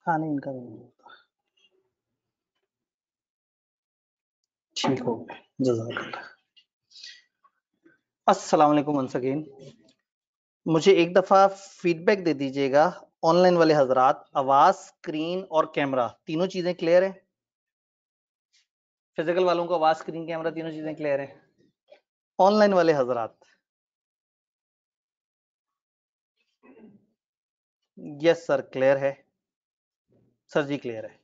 हाँ नहीं इनका ठीक हो गया। जज़ाकल्लाह। अस्सलाम वालेकुम वंस अगेन। मुझे एक दफा फीडबैक दे दीजिएगा ऑनलाइन वाले हजरात, आवाज, स्क्रीन और कैमरा तीनों चीजें क्लियर है? फिजिकल वालों को आवाज, स्क्रीन, कैमरा तीनों चीजें क्लियर है? ऑनलाइन वाले हजरात? यस सर क्लियर है। सर जी क्लियर है,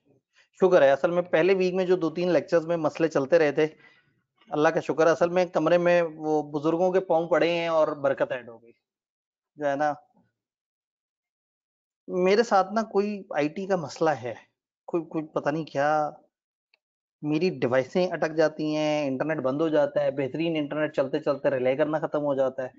शुक्र है। असल में पहले वीक में जो 2-3 लेक्चर्स में मसले चलते रहे थे, अल्लाह का शुक्र है, असल में कमरे में वो बुजुर्गों के पाँव पड़े हैं और बरकत ऐड हो गई, जो है ना। मेरे साथ ना कोई आईटी का मसला है, कोई कोई पता नहीं क्या, मेरी डिवाइसें अटक जाती हैं, इंटरनेट बंद हो जाता है, बेहतरीन इंटरनेट चलते चलते रिले करना खत्म हो जाता है।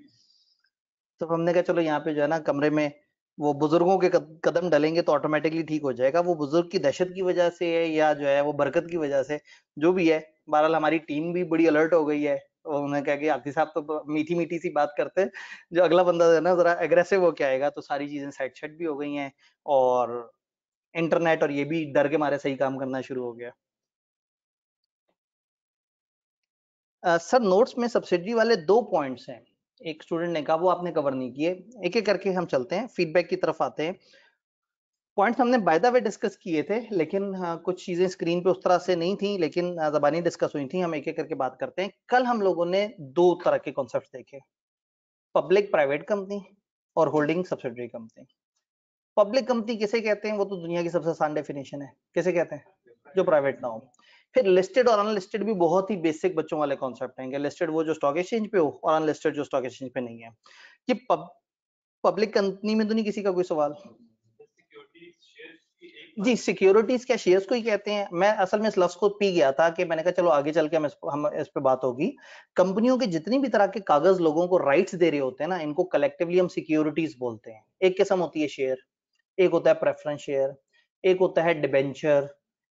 तो हमने कहा चलो यहाँ पे जो है ना कमरे में वो बुजुर्गों के कदम डलेंगे तो ऑटोमेटिकली ठीक हो जाएगा। वो बुजुर्ग की दहशत की वजह से है या जो है वो बरकत की वजह से, जो भी है, बहरहाल हमारी टीम भी बड़ी अलर्ट हो गई है। उन्होंने कहा कि आतिफ साहब तो मीठी मीठी सी बात करते हैं, जो अगला बंदा है ना जरा एग्रेसिव होके आएगा, तो सारी चीजें सेट भी हो गई हैं और इंटरनेट और ये भी डर के मारे सही काम करना शुरू हो गया। सर नोट्स में सब्सिडी वाले 2 पॉइंट्स हैं, एक स्टूडेंट ने कहा वो आपने कवर नहीं किए। एक एक करके हम चलते हैं, फीडबैक की तरफ आते हैं। पॉइंट्स हमने बाय द वे डिस्कस किए थे, लेकिन कुछ चीजें स्क्रीन पे उस तरह से नहीं थी, लेकिन जबानी डिस्कस हुई थी। हम एक एक करके बात करते हैं। कल हम लोगों ने 2 तरह के कॉन्सेप्ट देखे, पब्लिक प्राइवेट कंपनी और holding subsidiary company. Public company किसे कहते हैं, वो तो दुनिया की सबसे आसान डेफिनेशन है, किसे कहते हैं? जो प्राइवेट ना हो। फिर लिस्टेड और अनलिस्टेड भी बहुत ही बेसिक बच्चों वाले कॉन्सेप्ट हैं। लिस्टेड वो जो स्टॉक एक्सचेंज पे हो, और अनलिस्टेड जो स्टॉक एक्सचेंज पे नहीं है। कि पब्लिक कंपनी में तो नहीं किसी का कोई सवाल? जी सिक्योरिटीज क्या शेयर्स को ही कहते हैं? मैं असल में इस लफ्ज को पी गया था कि मैंने कहा चलो आगे चल के हम इस पे बात होगी। कंपनियों के जितनी भी तरह के कागज लोगों को राइट्स दे रहे होते हैं ना, इनको कलेक्टिवली हम सिक्योरिटीज बोलते हैं। एक किस्म होती है शेयर, एक होता है प्रेफरेंस शेयर, एक होता है डिबेंचर,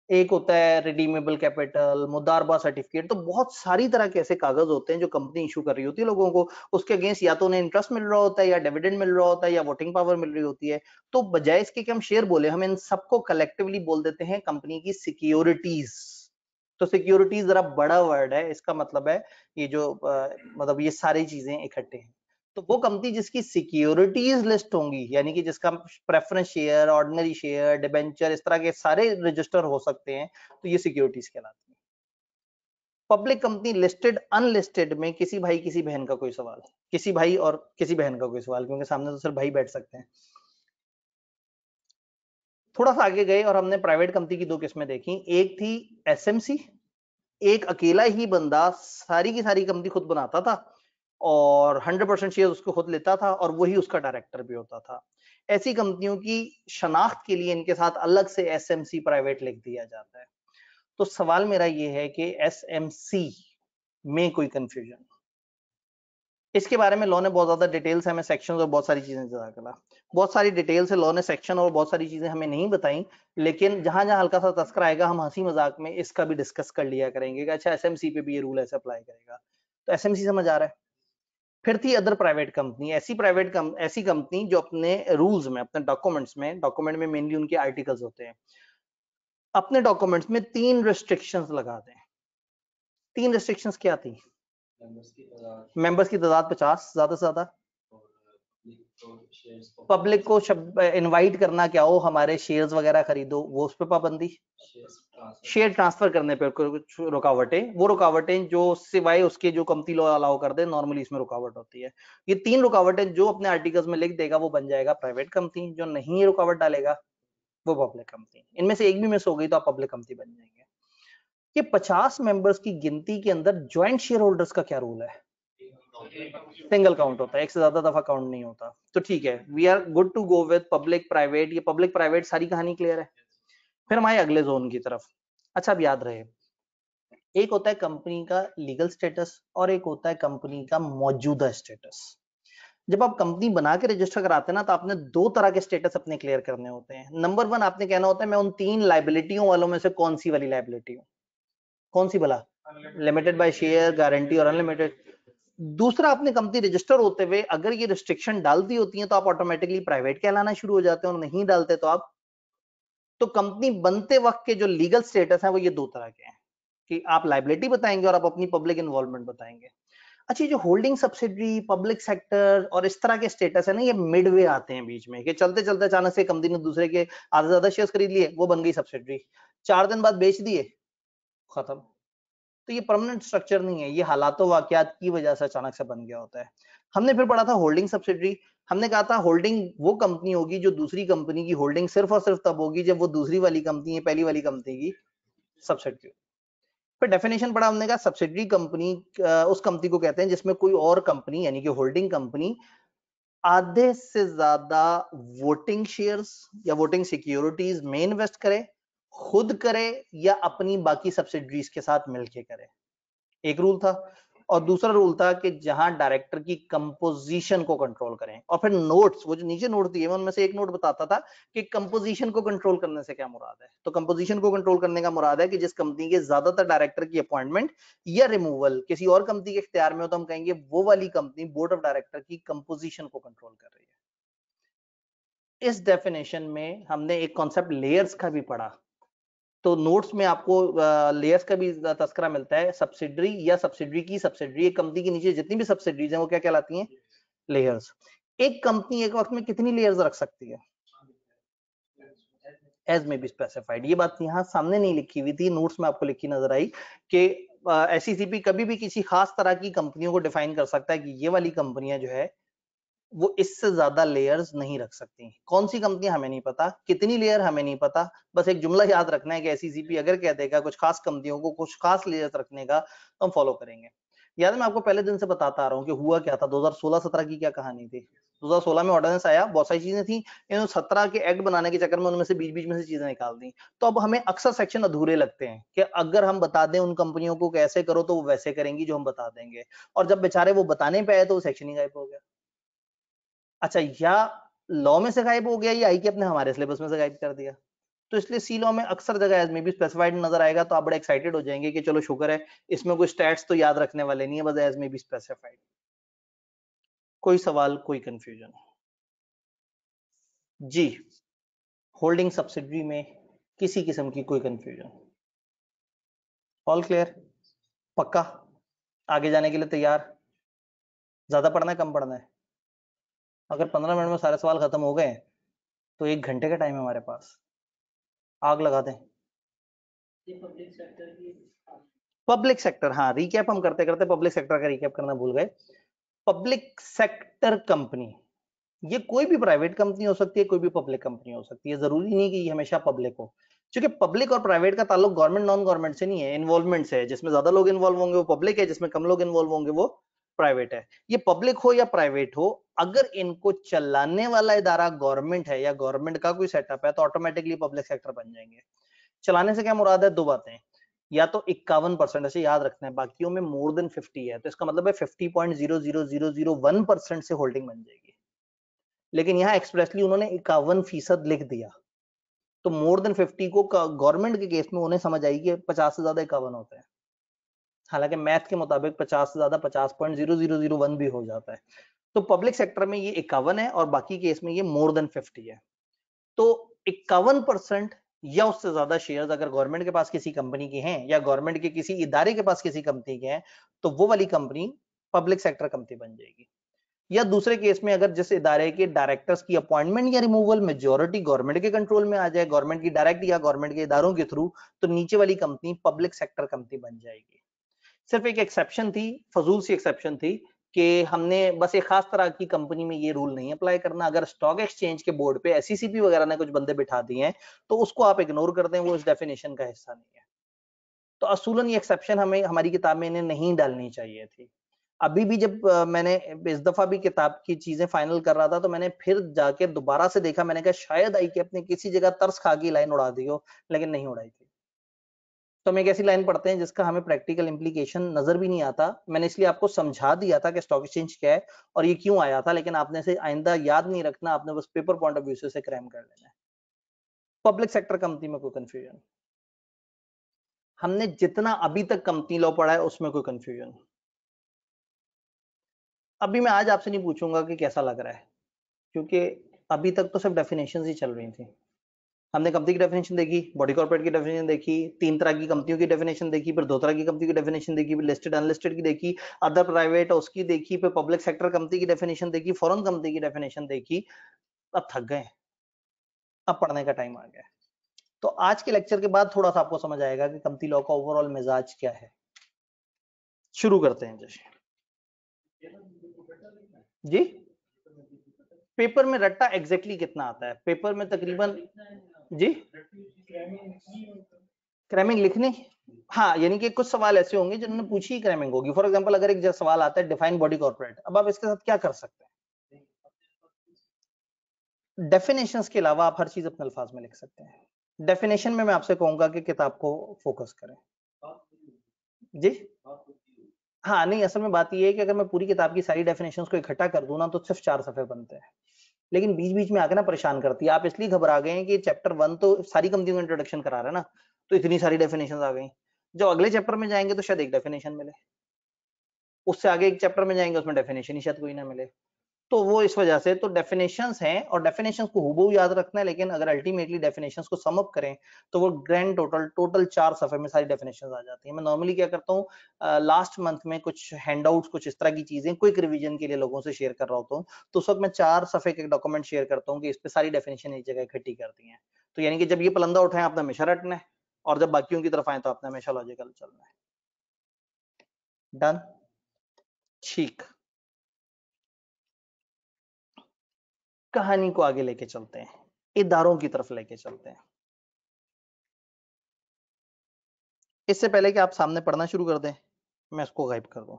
एक होता है रिडीमेबल कैपिटल, मुदारबा सर्टिफिकेट। तो बहुत सारी तरह के ऐसे कागज होते हैं जो कंपनी इशू कर रही होती है लोगों को। उसके अगेंस्ट या तो उन्हें इंटरेस्ट मिल रहा होता है, या डिविडेंड मिल रहा होता है, या वोटिंग पावर मिल रही होती है। तो बजाय इसके कि हम शेयर बोले, हम इन सबको कलेक्टिवली बोल देते हैं कंपनी की सिक्योरिटीज। तो सिक्योरिटीज जरा बड़ा वर्ड है, इसका मतलब है ये जो मतलब ये सारी चीजें इकट्ठे हैं। तो वो कंपनी जिसकी सिक्योरिटीज लिस्ट होंगी, यानी कि जिसका preference share, ordinary share, debenture, इस तरह के सारे रजिस्टर हो सकते हैं, तो ये सिक्योरिटीज कहलाती है। पब्लिक कंपनी लिस्टेड अनलिस्टेड में किसी भाई किसी बहन का कोई सवाल? किसी भाई और किसी बहन का कोई सवाल? क्योंकि सामने तो सिर्फ भाई बैठ सकते हैं। थोड़ा सा आगे गए और हमने प्राइवेट कंपनी की 2 किस्में देखी। एक थी एसएमसी, एक अकेला ही बंदा सारी की सारी कंपनी खुद बनाता था और 100% शेयर उसको खुद लेता था और वही उसका डायरेक्टर भी होता था। ऐसी कंपनियों की शनाख्त के लिए इनके साथ अलग से एसएमसी प्राइवेट लिख दिया जाता है। तो सवाल मेरा ये है कि एसएमसी में कोई कंफ्यूजन? इसके बारे में लॉ ने बहुत ज्यादा डिटेल्स हमें सेक्शन और बहुत सारी चीजें करा, बहुत सारी डिटेल्स है लॉ ने, सेक्शन और बहुत सारी चीजें हमें नहीं बताई। लेकिन जहां जहां हल्का सा तस्करा आएगा हम हंसी मजाक में इसका भी डिस्कस कर लिया करेंगे कि अच्छा एसएमसी पे भी ये रूल ऐसे अप्लाई करेगा। तो एसएमसी समझ आ रहा है। फिर थी अदर प्राइवेट कंपनी, ऐसी कंपनी जो अपने रूल्स में, अपने डॉक्यूमेंट्स में, डॉक्यूमेंट में मेनली उनके आर्टिकल्स होते हैं, अपने डॉक्यूमेंट्स में 3 रिस्ट्रिक्शंस लगा दें। 3 रिस्ट्रिक्शंस क्या थी? मेंबर्स की तादाद 50 ज्यादा से ज्यादा, पब्लिक को इनवाइट करना क्या हो हमारे शेयर्स वगैरह खरीदो, वो उस पर पाबंदी, शेयर ट्रांसफर करने पे कुछ रुकावटें, वो रुकावटें जो सिवाय उसके जो कंपनी लॉ अलाउ कर दे, नॉर्मली इसमें रुकावट होती है। ये 3 रुकावटें जो अपने आर्टिकल्स में लिख देगा वो बन जाएगा प्राइवेट कंपनी, जो नहीं ये रुकावट डालेगा वो पब्लिक कंपनी। इनमें से एक भी मिस हो गई तो आप पब्लिक कंपनी बन जाएंगे। ये 50 मेंबर्स की गिनती के अंदर ज्वाइंट शेयर होल्डर्स का क्या रूल है? सिंगल काउंट होता है, एक से ज्यादा दफा काउंट नहीं होता। तो ठीक है, we are good to go with public private. ये पब्लिक प्राइवेट सारी कहानी क्लियर है। फिर हम आए अगले जोन की तरफ। अच्छा अब याद रहे, एक होता है कंपनी का लीगल स्टेटस और एक होता है कंपनी का मौजूदा स्टेटस। जब आप कंपनी बना के रजिस्टर कराते हैं ना, तो आपने 2 तरह के स्टेटस अपने क्लियर करने होते हैं। नंबर 1 आपने कहना होता है मैं उन 3 लाइबिलिटियों वालों में से कौन सी वाली लाइबिलिटी हूँ? कौन सी भला? लिमिटेड बाय शेयर, गारंटी और अनलिमिटेड। दूसरा, अपनी कंपनी रजिस्टर होते हुए अगर ये रिस्ट्रिक्शन डाल दी होती है तो आप ऑटोमेटिकली प्राइवेट कहलाना शुरू हो जाते हैं, और नहीं डालते तो आप, तो कंपनी बनते वक्त के जो लीगल स्टेटस है वो ये दो तरह के हैं कि आप लाइबिलिटी बताएंगे और आप अपनी पब्लिक इन्वॉल्वमेंट बताएंगे। अच्छा, जो होल्डिंग सब्सिडरी, पब्लिक सेक्टर और इस तरह के स्टेटस है ना, ये मिडवे आते हैं बीच में, कि चलते चलते अचानक से कंपनी ने दूसरे के आधे ज्यादा शेयर्स खरीद लिए, वो बन गई सब्सिडरी, 4 दिन बाद बेच दिए, खत्म। तो ये परमानेंट स्ट्रक्चर नहीं है, ये हालातों वाकयात की वजह से अचानक से बन गया होता है। हमने फिर पढ़ा था होल्डिंग सब्सिडरी। हमने कहा था होल्डिंग वो कंपनी होगी जो दूसरी कंपनी की होल्डिंग सिर्फ और सिर्फ तब होगी जब वो दूसरी वाली कंपनी है पहली वाली कंपनी की सब्सिडरी। फिर डेफिनेशन पढ़ा हमने, कहा सब्सिडरी कंपनी उस कंपनी को कहते हैं जिसमें कोई और कंपनी यानी कि होल्डिंग कंपनी आधे से ज्यादा वोटिंग शेयर्स या वोटिंग सिक्योरिटीज में इन्वेस्ट करे, खुद करे या अपनी बाकी सब्सिडरीज के साथ मिलके करे, एक रूल था। और दूसरा रूल था कि जहां डायरेक्टर की कंपोजिशन को कंट्रोल करें। और फिर नोट्स, वो जो नीचे नोट दिए उनमें से एक नोट बताता था कि कंपोजिशन को कंट्रोल करने से क्या मुराद है। तो कंपोजिशन को कंट्रोल करने का मुराद है कि जिस कंपनी के ज्यादातर डायरेक्टर की अपॉइंटमेंट या रिमूवल किसी और कंपनी के इख्तियार में हो, तो हम कहेंगे वो वाली कंपनी बोर्ड ऑफ डायरेक्टर की कंपोजिशन को कंट्रोल कर रही है। इस डेफिनेशन में हमने एक कॉन्सेप्ट लेयर्स का भी पढ़ा। तो नोट्स में आपको लेयर्स का भी तस्करा मिलता है। सब्सिडरी या सब्सिडरी की सब्सिडरी, एक कंपनी के नीचे जितनी भी सब्सिडरीज हैं वो क्या कहलाती हैं? लेयर्स। एक कंपनी एक वक्त में कितनी लेयर्स रख सकती है? एज में बी स्पेसिफाइड। ये बात यहाँ सामने नहीं लिखी हुई थी, नोट्स में आपको लिखी नजर आई कि एसईसीपी कभी भी किसी खास तरह की कंपनियों को डिफाइन कर सकता है कि ये वाली कंपनियां जो है वो इससे ज्यादा लेयर्स नहीं रख सकती। कौन सी कंपनी हमें नहीं पता, कितनी लेयर हमें नहीं पता, बस एक जुमला याद रखना है कि एसईसीपी अगर कह देगा कुछ खास कंपनियों को कुछ खास लेयर्स रखने का तो हम फॉलो करेंगे। याद है, मैं आपको पहले दिन से बताता आ रहा हूँ कि हुआ क्या था। 2016-17 की क्या कहानी थी? 2016 में ऑर्डिनेंस आया, बहुत सारी चीजें थी, इन्होंने 17 के एक्ट बनाने के चक्कर में उनमें से बीच बीच में से चीजें निकाल दी। तो अब हमें अक्सर सेक्शन अधूरे लगते हैं कि अगर हम बता दें उन कंपनियों को कैसे करो तो वो वैसे करेंगी जो हम बता देंगे, और जब बेचारे वो बताने पे आए तो वो सेक्शन ही गायब हो गया। अच्छा, या लॉ में से गायब हो गया या आई के अपने हमारे सिलेबस में से गायब कर दिया। तो इसलिए सी लॉ में अक्सर जगह एज में भी स्पेसिफाइड नजर आएगा, तो आप बड़े एक्साइटेड हो जाएंगे कि चलो शुक्र है इसमें कोई स्टैट्स तो याद रखने वाले नहीं है, बस एज में भी स्पेसिफाइड। कोई सवाल, कोई कंफ्यूजन? जी, होल्डिंग सब्सिडरी में किसी किस्म की कोई कंफ्यूजन? All clear? पक्का? आगे जाने के लिए तैयार? ज्यादा पढ़ना है, कम पढ़ना है? अगर 15 मिनट में सारे सवाल खत्म हो गए तो 1 घंटे का टाइम है हमारे पास, आग लगा दें। पब्लिक सेक्टर, हाँ, रिकैप हम करते करते पब्लिक सेक्टर का रिकैप करना भूल गए। पब्लिक सेक्टर कंपनी, ये कोई भी प्राइवेट कंपनी हो सकती है, कोई भी पब्लिक कंपनी हो सकती है, जरूरी नहीं कि ये हमेशा पब्लिक हो। क्योंकि पब्लिक और प्राइवेट का ताल्लुक गवर्नमेंट नॉन गवर्नमेंट से नहीं है, इन्वॉल्वमेंट से है। जिसमें ज्यादा लोग इन्वॉल्व होंगे वो पब्लिक है, जिसमें कम लोग इन्वॉल्व होंगे वो प्राइवेट है। ये पब्लिक हो या प्राइवेट हो, अगर इनको चलाने वाला इदारा गवर्नमेंट है या गवर्नमेंट का कोई सेटअप है तो ऑटोमेटिकली पब्लिक सेक्टर बन जाएंगे। चलाने से क्या मुराद है? दो बातें, या तो 51%, ऐसे याद रखना है, बाकियों में मोर देन 50 है तो इसका मतलब है 50.00001% से होल्डिंग बन जाएगी। लेकिन यहाँ एक्सप्रेसली उन्होंने 51% लिख दिया, तो मोर देन 50 को गवर्नमेंट के केस में उन्हें समझ आई कि 50 से ज्यादा 51 होते हैं। हालांकि मैथ के मुताबिक 50 से ज्यादा 50.0001 भी हो जाता है। तो पब्लिक सेक्टर में ये 51 है और बाकी केस में ये मोर देन 50 है। तो 51% या उससे ज्यादा शेयर्स अगर गवर्नमेंट के पास किसी कंपनी के हैं या गवर्नमेंट के किसी इदारे के पास किसी कंपनी के हैं तो वो वाली कंपनी पब्लिक सेक्टर कंपनी बन जाएगी। या दूसरे केस में अगर जिस इदारे के डायरेक्टर्स की अपॉइंटमेंट या रिमूवल मेजॉरिटी गवर्नमेंट के कंट्रोल में आ जाए, गवर्नमेंट की डायरेक्ट या गवर्नमेंट के इदारों के थ्रू, तो नीचे वाली कंपनी पब्लिक सेक्टर कंपनी बन जाएगी। सिर्फ एक एक्सेप्शन थी, फजूल सी एक्सेप्शन थी, कि हमने बस एक खास तरह की कंपनी में ये रूल नहीं अप्लाई करना। अगर स्टॉक एक्सचेंज के बोर्ड पे एसईसीपी वगैरह ने कुछ बंदे बिठा दिए हैं तो उसको आप इग्नोर कर दें, वो इस डेफिनेशन का हिस्सा नहीं है। तो असूलन ये एक्सेप्शन हमें हमारी किताब में इन्हें नहीं डालनी चाहिए थी। अभी भी जब मैंने इस दफा भी किताब की चीजें फाइनल कर रहा था तो मैंने फिर जाके दोबारा से देखा, मैंने कहा शायद आई कि अपने किसी जगह तरस खा के लाइन उड़ा दी हो, लेकिन नहीं उड़ाई थी। तो हम एक ऐसी लाइन पढ़ते हैं जिसका हमें प्रैक्टिकल इंप्लीकेशन नजर भी नहीं आता। मैंने इसलिए आपको समझा दिया था कि स्टॉक एक्सचेंज क्या है और ये क्यों आया था, लेकिन आपने से आइंदा याद नहीं रखना, आपने बस पेपर पॉइंट ऑफ व्यू से क्रैम कर लेना है। पब्लिक सेक्टर कंपनी में कोई कंफ्यूजन? हमने जितना अभी तक कंपनी लॉ पढ़ा है उसमें कोई कंफ्यूजन? अभी मैं आज आपसे नहीं पूछूंगा कि कैसा लग रहा है, क्योंकि अभी तक तो सब डेफिनेशंस ही चल रही थी। हमने कंपनी की डेफिनेशन देखी, बॉडी कॉर्पोरेट की डेफिनेशन देखी, 3 तरह की कंपनियों की डेफिनेशन देखी, फिर 2 तरह की कंपनी की डेफिनेशन देखी, फिर लिस्टेड अनलिस्टेड की देखी, अदर प्राइवेट उसकी देखी, फिर पब्लिक सेक्टर कंपनी की डेफिनेशन देखी, फॉरेन कंपनी की डेफिनेशन देखी। अब थक गए, अब पढ़ने का टाइम आ गया। तो आज के लेक्चर के बाद थोड़ा सा आपको समझ आएगा कि कंपनी लॉ का ओवरऑल मिजाज क्या है। शुरू करते हैं जी। पेपर में रट्टा एग्जैक्टली कितना आता है? पेपर में तकरीबन जी क्रैमिंग लिखने, हाँ, यानी कि कुछ सवाल ऐसे होंगे जिन्होंने पूछी ही क्रैमिंग होगी। फॉर एग्जांपल अगर एक सवाल आता है डिफाइन बॉडी कॉर्पोरेट, अब आप इसके साथ क्या कर सकते हैं? डेफिनेशंस के अलावा आप हर चीज अपने अल्फाज में लिख सकते हैं। डेफिनेशन में मैं आपसे कहूंगा कि किताब को फोकस करें जी। हाँ नहीं, असल में बात यह है कि अगर मैं पूरी किताब की सारी डेफिनेशंस को इकट्ठा कर दूं ना तो सिर्फ 4 सफे बनते हैं, लेकिन बीच बीच में आके ना परेशान करती है। आप इसलिए घबरा गए हैं कि चैप्टर 1 तो सारी कंपनियों का इंट्रोडक्शन करा रहा है ना, तो इतनी सारी डेफिनेशंस आ गई। जब अगले चैप्टर में जाएंगे तो शायद एक डेफिनेशन मिले, उससे आगे एक चैप्टर में जाएंगे उसमें डेफिनेशन ही शायद कोई ना मिले। तो वो इस वजह से तो डेफिनेशंस हैं, और डेफिनेशंस को हूबहू याद रखना है, लेकिन अगर अल्टीमेटली डेफिनेशंस को सम अप करें तो वो ग्रैंड टोटल 4 सफे में सारी डेफिनेशंस आ जाती हैं। मैं नॉर्मली क्या करता हूँ, लास्ट मंथ में कुछ हैंडआउट्स, कुछ इस तरह की चीजें क्विक रिवीजन के लिए लोगों से शेयर कर रहा होता हूँ, तो उस वक्त मैं 4 सफे के डॉक्यूमेंट शेयर करता हूँ कि इस पे सारी डेफिनेशन एक जगह इकट्ठी कर दी है। तो यानी कि जब ये पलंदा उठाएं आपने हमेशा रटना है, और जब बाकियों की तरफ आए तो आपने हमेशा लॉजिकल चलना है। डन, ठीक। कहानी को आगे लेके चलते हैं, इदारों की तरफ लेके चलते हैं। इससे पहले कि आप सामने पढ़ना शुरू कर दें, मैं इसको गायब कर दूं।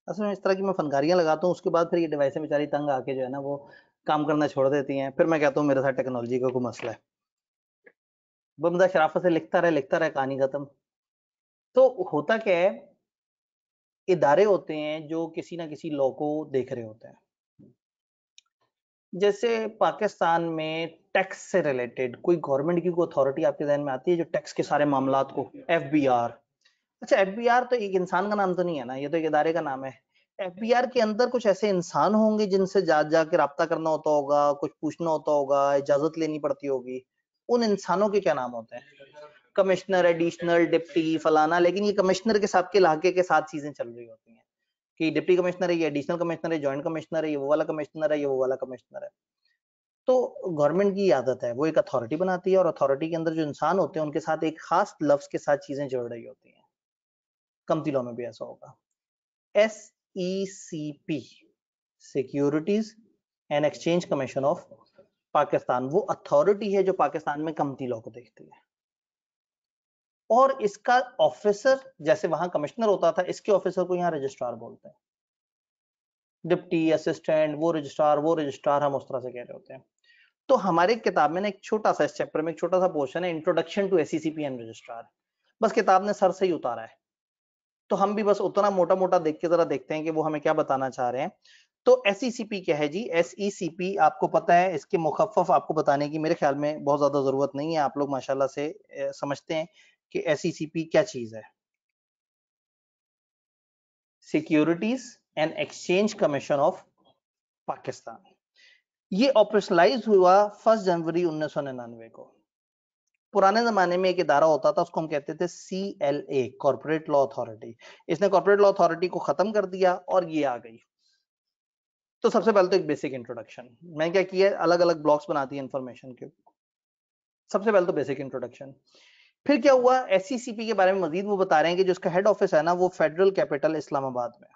असल में इस तरह की मैं फनकारियां लगाता हूँ, उसके बाद फिर ये डिवाइसें बेचारी तंग आके जो है ना वो काम करना छोड़ देती हैं। फिर मैं कहता हूँ मेरे साथ टेक्नोलॉजी का कोई मसला है। बंदा शराफत से लिखता रहे कहानी खत्म। तो होता क्या है, इदारे होते हैं जो किसी ना किसी लॉ को देख रहे होते हैं। जैसे पाकिस्तान में टैक्स से रिलेटेड कोई गवर्नमेंट की कोई अथॉरिटी आपके ध्यान में आती है जो टैक्स के सारे मामलात को, एफबीआर। अच्छा, एफबीआर तो एक इंसान का नाम तो नहीं है ना, ये तो एक इदारे का नाम है। एफबीआर के अंदर कुछ ऐसे इंसान होंगे जिनसे जाके राब्ता करना होता होगा, कुछ पूछना होता होगा, इजाजत लेनी पड़ती होगी। उन इंसानों के क्या नाम होते हैं? कमिश्नर, एडिशनल, डिप्टी, फलाना। लेकिन ये कमिश्नर के साथ के इलाके के साथ चीजें चल रही होती हैं कि डिप्टी कमिश्नर है, ये एडिशनल कमिश्नर है, जॉइंट कमिश्नर है, ये वो वाला कमिश्नर है, ये वो वाला कमिश्नर है। तो गवर्नमेंट की आदत है, वो एक अथॉरिटी बनाती है, और अथॉरिटी के अंदर जो इंसान होते हैं उनके साथ एक खास लफ्ज के साथ चीजें जुड़ रही होती हैं। कंपनी लॉ में भी ऐसा होगा। SECP, securities and exchange commission of Pakistan, वो अथॉरिटी है जो पाकिस्तान में कंपनी लॉ को देखती है। और इसका ऑफिसर, जैसे वहां कमिश्नर होता था, इसके ऑफिसर को यहाँ रजिस्ट्रार बोलते हैं। डिप्टी, असिस्टेंट, वो रजिस्ट्रार, हम उस तरह से कह रहे होते हैं। तो हमारे किताब में ना एक छोटा सा, इस चैप्टर में एक छोटा सा पोर्शन है, introduction to SECP and registrar. बस किताब ने सर से ही उतारा है, तो हम भी बस उतना मोटा मोटा देख के जरा देखते हैं कि वो हमें क्या बताना चाह रहे हैं। तो SECP क्या है जी? SECP आपको पता है, इसके मुखफ़्फ़ आपको बताने की मेरे ख्याल में बहुत ज्यादा जरूरत नहीं है, आप लोग माशाल्लाह से समझते हैं कि SECP क्या चीज है। Securities and exchange commission of Pakistan. ये ऑपरेशनलाइज हुआ 1 जनवरी 1999 को। पुराने जमाने में एक इदारा होता था, उसको हम कहते थे CLA, कॉर्पोरेट लॉ अथॉरिटी। इसने कॉर्पोरेट लॉ अथॉरिटी को खत्म कर दिया और ये आ गई। तो सबसे पहले तो एक बेसिक इंट्रोडक्शन मैंने क्या किया है, अलग अलग ब्लॉक्स बना दिए इंफॉर्मेशन के। सबसे पहले तो बेसिक इंट्रोडक्शन। फिर क्या हुआ, SECP के बारे में मजीद वो बता रहे हैं कि जो इसका हेड ऑफिस है ना, वो फेडरल कैपिटल इस्लामाबाद में,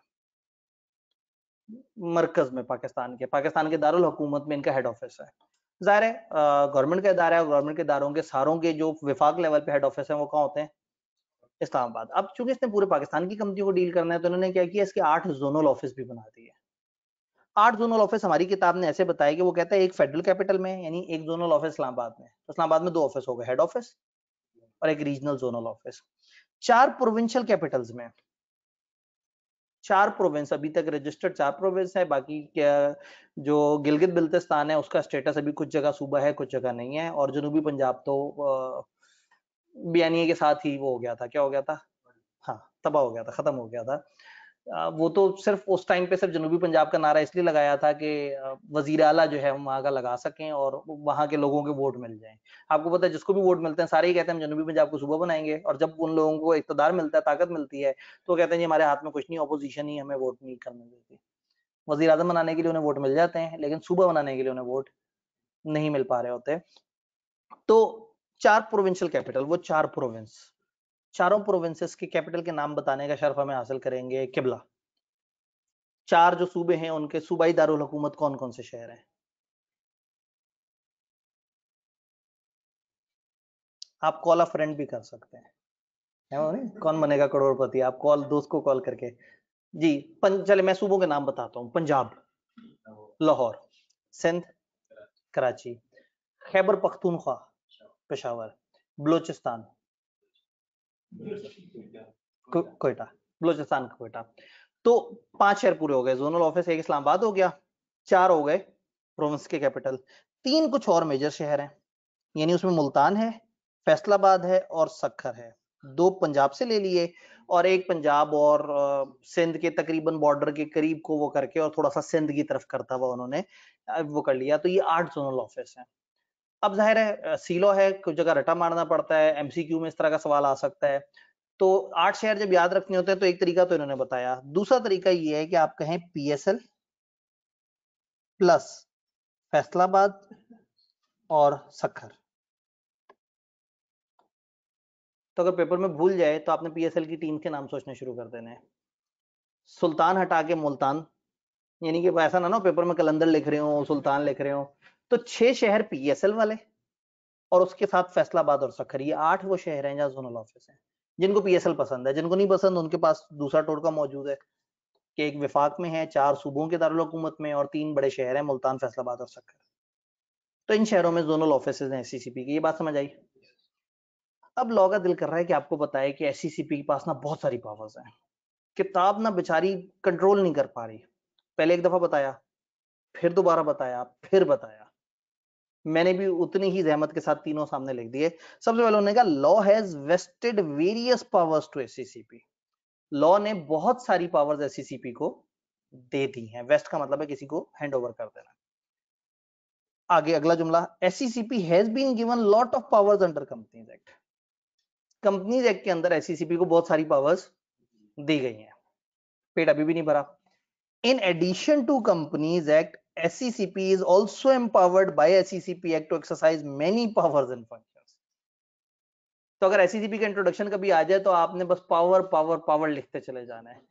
मरकज में, पाकिस्तान के दारुल हुकूमत में इनका हेड ऑफिस है। जाहिर है गवर्नमेंट का इदारा है, और गवर्नमेंट के इदारों के सारों के जो विफाक लेवल पे हेड ऑफिस है वो कहाँ होते हैं? इस्लामाबाद। अब चूंकि इसने पूरे पाकिस्तान की कंपनियों को डील करना है, तो उन्होंने क्या किया, इसके 8 जोनल ऑफिस भी बना दिए। 8 जोनल ऑफिस हमारी किताब ने ऐसे बताया कि वो कहता है एक फेडरल कैपिटल में, यानी एक जोनल ऑफिस इस्लामाबाद में, तो इस्लामाबाद में 2 ऑफिस हो गए, हेड ऑफिस और एक regional zonal office. 4 provincial Capitals में, 4 प्रोविंस अभी तक रजिस्टर्ड 4 प्रोविंस है। बाकी क्या, जो गिलगित बिल्तिस्तान है उसका स्टेटस अभी कुछ जगह सूबा है, कुछ जगह नहीं है, और जनूबी पंजाब तो बयानिए के साथ ही वो हो गया था, क्या हो गया था, हाँ तबाह हो गया था, खत्म हो गया था। वो तो सिर्फ उस टाइम पे सिर्फ जनूबी पंजाब का नारा इसलिए लगाया था कि वजीर आला जो है हम वहां का लगा सकें और वहां के लोगों के वोट मिल जाएं। आपको पता है जिसको भी वोट मिलते हैं सारे ही कहते हैं हम जनूबी पंजाब को सूबा बनाएंगे, और जब उन लोगों को इक़्तिदार मिलता है, ताकत मिलती है, तो कहते हैं जी हमारे हाथ में कुछ नहीं, ऑपोजिशन ही हमें वोट नहीं करने देती। वजीर आजम बनाने के लिए उन्हें वोट मिल जाते हैं, लेकिन सूबा बनाने के लिए उन्हें वोट नहीं मिल पा रहे होते। तो 4 प्रोविंशियल कैपिटल, वो 4 प्रोविंस, चारों प्रोविंसेस के कैपिटल के नाम बताने का शर्फ हमें हासिल करेंगे किबला। 4 जो सूबे हैं उनके सूबाई दारुल हुकूमत कौन कौन से शहर हैं? आप कॉल अ फ्रेंड भी कर सकते हैं, है वो नहीं, कौन बनेगा करोड़पति, आप कॉल दोस्त को कॉल करके जी। चले मैं सूबों के नाम बताता हूँ। पंजाब, लाहौर, सिंध, कराची, खैबर पख्तूनख्वा, पेशावर, बलोचिस्तान, कोयटा, बलोचिस्तान कोयटा। तो 5 शहर पूरे हो गए, जोनल ऑफिस एक इस्लामाबाद हो गया, 4 हो गए प्रोविंस के कैपिटल। 3 कुछ और मेजर शहर हैं, यानी उसमें मुल्तान है, फैसलाबाद है और सक्खर है। 2 पंजाब से ले लिए और एक पंजाब और सिंध के तकरीबन बॉर्डर के करीब को वो करके और थोड़ा सा सिंध की तरफ करता हुआ उन्होंने वो कर लिया। तो ये 8 जोनल ऑफिस हैं। अब जाहिर है सीलो है, कुछ जगह रटा मारना पड़ता है, एमसीक्यू में इस तरह का सवाल आ सकता है। तो 8 शहर जब याद रखने होते हैं तो एक तरीका तो इन्होंने बताया। दूसरा तरीका ये है कि आप कहें पीएसएल प्लस फैसलाबाद और सक्खर। तो अगर पेपर में भूल जाए तो आपने पीएसएल की टीम के नाम सोचने शुरू कर देने हैं। सुल्तान हटा के मुल्तान, यानी कि ऐसा ना पेपर में कलंदर लिख रहे हो, सुल्तान लिख रहे हो। तो 6 शहर पीएसएल वाले और उसके साथ फैसलाबाद और सक्खर, ये 8 वो शहर हैं जहां जोनल ऑफिस है। जिनको पीएसएल पसंद है, जिनको नहीं पसंद उनके पास दूसरा टोटका मौजूद है कि एक विफाक में है, 4 सूबों के दारुल हुकूमत में और 3 बड़े शहर हैं, मुल्तान, फैसलाबाद और सक्खर। तो इन शहरों में जोनल ऑफिस हैं एससीसीपी की। ये बात समझ आई? अब लॉ का दिल कर रहा है कि आपको बताए कि एससीसीपी के पास ना बहुत सारी पावर्स हैं, किताब ना बेचारी कंट्रोल नहीं कर पा रही। पहले एक दफा बताया, फिर दोबारा बताया, फिर बताया, मैंने भी उतनी ही जहमत के साथ तीनों सामने लिख दिए। सबसे पहले उन्होंने कहा law has vested various powers to SECP. Law ने बहुत सारी पावर्स एससीसीपी को दे दी हैं। वेस्ट का मतलब है किसी को हैंड ओवर कर देना। आगे अगला जुमला, SECP has been given lot of powers under companies act. Companies act के अंदर एससीसीपी को बहुत सारी पावर्स दी गई हैं। पेट अभी भी नहीं भरा। In addition to Companies Act, SCCP is also empowered by SCCP Act to exercise many powers and functions. तो अगर SCCP का इंट्रोडक्शन कभी आ जाए तो आपने बस पावर पावर पावर लिखते चले जाना है।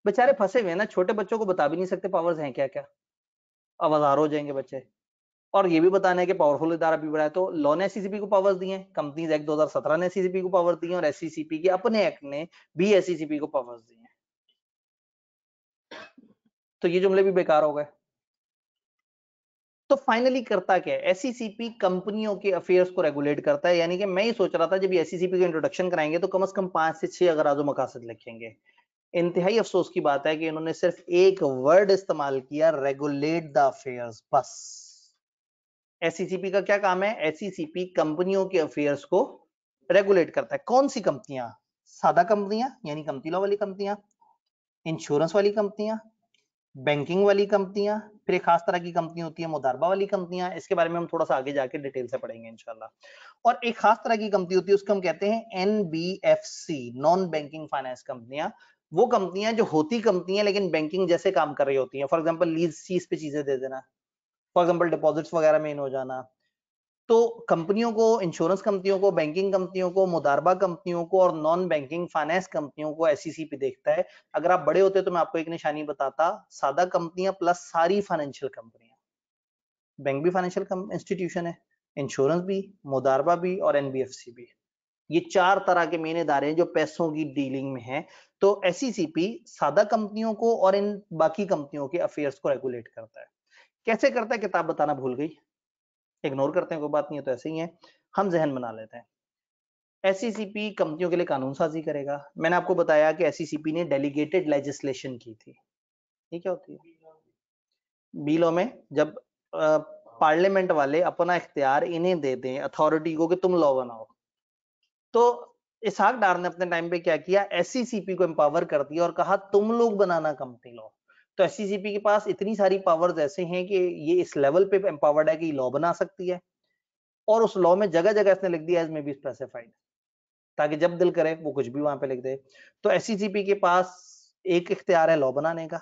बेचारे फंसे हुए हैं ना, छोटे बच्चों को बता भी नहीं सकते पावर्स हैं क्या क्या, अब आजाद हो जाएंगे बच्चे। और ये भी बताना है कि पावरफुल इदारा भी बड़ा है। तो लॉ ने एससीसीपी को पावर्स दी हैं, कंपनीज एक्ट 2017 ने एससीसीपी को पावर्स दी हैं और एससीसीपी के अपने एक्ट ने भी एससीसीपी को पावर्स दी हैं। तो ये जुमले भी बेकार हो गए। तो फाइनली करता क्या है एससीसीपी? कंपनियों के अफेयर्स को रेगुलेट करता है। यानी कि मैं ये सोच रहा था जब ये एससीसीपी का इंट्रोडक्शन कराएंगे तो कम से कम 5 से 6 अगराज़ व मकासद लिखेंगे। इंतहाई अफसोस की बात है कि इन्होंने सिर्फ एक वर्ड इस्तेमाल किया, रेगुलेट द अफेयर्स, बस। एससीसीपी का क्या काम है? एससीसीपी कंपनियों के अफेयर्स को रेगुलेट करता है। कौन सी कंपनियां? सादा कंपनियां यानी कंपनी लॉ वाली कंपनियां, इंश्योरेंस वाली कंपनियां, बैंकिंग वाली कंपनियां, फिर एक खास तरह की कंपनी होती है मुदारबा वाली कंपनियां। इसके बारे में हम थोड़ा सा आगे जाके डिटेल से पढ़ेंगे इंशाल्लाह। और एक खास तरह की कंपनी होती है उसको हम कहते हैं एनबीएफसी, नॉन बैंकिंग फाइनेंस कंपनियां। वो कंपनियां जो होती कंपनियां लेकिन बैंकिंग जैसे काम कर रही होती हैं। फॉर एग्जांपल लीज चीज पे चीजें दे देना, फॉर एग्जांपल डिपॉजिट्स वगैरह में इन हो जाना। तो कंपनियों को, इंश्योरेंस कंपनियों को, बैंकिंग कंपनियों को, मुदारबा कंपनियों को और नॉन बैंकिंग फाइनेंस कंपनियों को एससीसीपी देखता है। अगर आप बड़े होते तो मैं आपको एक निशानी बताता, सादा कंपनियां प्लस सारी फाइनेंशियल कंपनियां। बैंक भी फाइनेंशियल इंस्टीट्यूशन है, इंश्योरेंस भी, मुदारबा भी और एनबीएफसी भी। ये 4 तरह के मेन इदारे हैं जो पैसों की डीलिंग में है। तो एससीसीपी सादा कंपनियों को और इन बाकी कंपनियों के अफेयर्स को रेगुलेट करता है। कैसे करता है किताब बताना भूल गई, इग्नोर करते हैं, कोई बात नहीं है, तो ऐसे ही है, हम जहन बना लेते हैं। एससीसीपी कंपनियों के लिए कानून साजी करेगा। मैंने आपको बताया कि एससीसीपी ने डेलीगेटेड लेजिस्लेशन की थी। ये क्या होती है? बी लॉ में जब पार्लियामेंट वाले अपना इख्तियार इन्हें दे दें, अथॉरिटी को, कि तुम लॉ बनाओ, तो इसहाक डार ने अपने टाइम पे क्या किया, एससीसीपी को एम्पावर कर दिया और कहा तुम लोग बनाना कंपनी लॉ। तो एससीसीपी के पास इतनी सारी पावर्स ऐसे हैं कि ये इस लेवल पे एम्पावर्ड है कि लॉ बना सकती है, और उस लॉ में जगह जगह इसने लिख दिया एज मे बी स्पेसिफाइड, ताकि जब दिल करे वो कुछ भी वहां पे लिख दे। तो एससीसीपी के पास एक इख्तियार है लॉ बनाने का,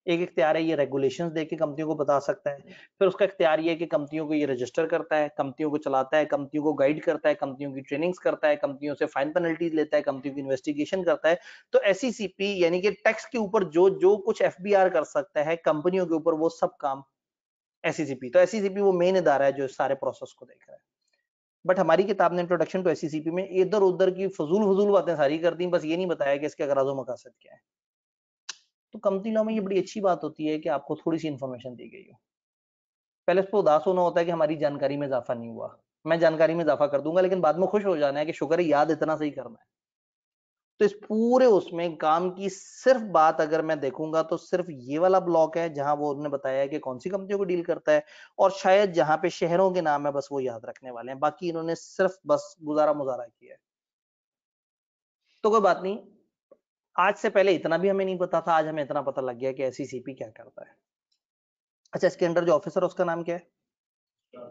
एक इख्तियार है ये रेगुलेशंस देके कंपनियों को बता सकता है, फिर उसका इख्तियार ये है कि कंपनियों को ये रजिस्टर करता है, कंपनियों को चलाता है, कंपनियों को गाइड करता है, कंपनियों की ट्रेनिंग्स करता है, कंपनियों से फाइन पेनल्टीज लेता है, कंपनियों की इन्वेस्टिगेशन करता है। तो एससीसीपी यानी कि टैक्स के ऊपर जो जो कुछ एफबीआर कर सकता है कंपनियों के ऊपर, वो सब काम एससीसीपी। तो एससीसीपी वो मेन इदारा है जो सारे प्रोसेस को देख रहा है। बट हमारी किताब ने इंट्रोडक्शन टू एससीसीपी में इधर उधर की फजूल फजूल बातें सारी कर दी, बस ये नहीं बताया कि इसके अगराज़ व मकासद क्या है। तो कंपनी लॉ में ये बड़ी अच्छी बात होती है कि आपको थोड़ी सी इन्फॉर्मेशन दी गई हो। पहले उस पर उदास होना होता है कि हमारी जानकारी में इजाफा नहीं हुआ। मैं जानकारी में इजाफा कर दूंगा, लेकिन बाद में खुश हो जाना है कि शुक्र है याद इतना सही करना है। तो इस पूरे उसमें काम की सिर्फ बात अगर मैं देखूंगा तो सिर्फ ये वाला ब्लॉक है जहां वो उन्होंने बताया है कि कौन सी कंपनियों को डील करता है, और शायद जहां पे शहरों के नाम है बस वो याद रखने वाले हैं, बाकी इन्होंने सिर्फ बस गुजारा मुजारा किया है। तो कोई बात नहीं, आज से पहले इतना भी हमें नहीं पता था, आज हमें इतना पता लग गया कि एससीसीपी क्या करता है। अच्छा, इसके अंडर जो ऑफिसर है उसका नाम क्या है?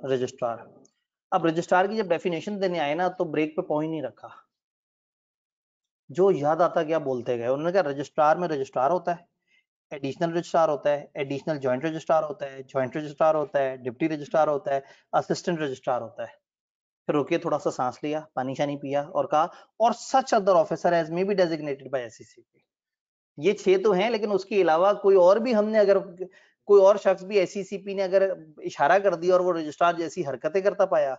रजिस्ट्रार। अब रजिस्ट्रार की जब डेफिनेशन देने आए ना तो ब्रेक पे पहुंच नहीं रखा, जो याद आता क्या बोलते गए। उन्होंने कहा रजिस्ट्रार में रजिस्ट्रार होता है, एडिशनल रजिस्ट्रार होता है, एडिशनल जॉइंट रजिस्ट्रार होता है, जॉइंट रजिस्ट्रार होता है, डिप्टी रजिस्ट्रार होता है, असिस्टेंट रजिस्ट्रार होता है। फिर रुकिए, थोड़ा सा सांस लिया, पानी शानी पिया और कहा और such other officer as may be designated by SECP. ये 6 तो हैं, लेकिन उसके अलावा कोई और भी हमने अगर कोई और शख्स भी एससीसीपी ने अगर इशारा कर दिया और वो रजिस्ट्रार जैसी हरकतें करता पाया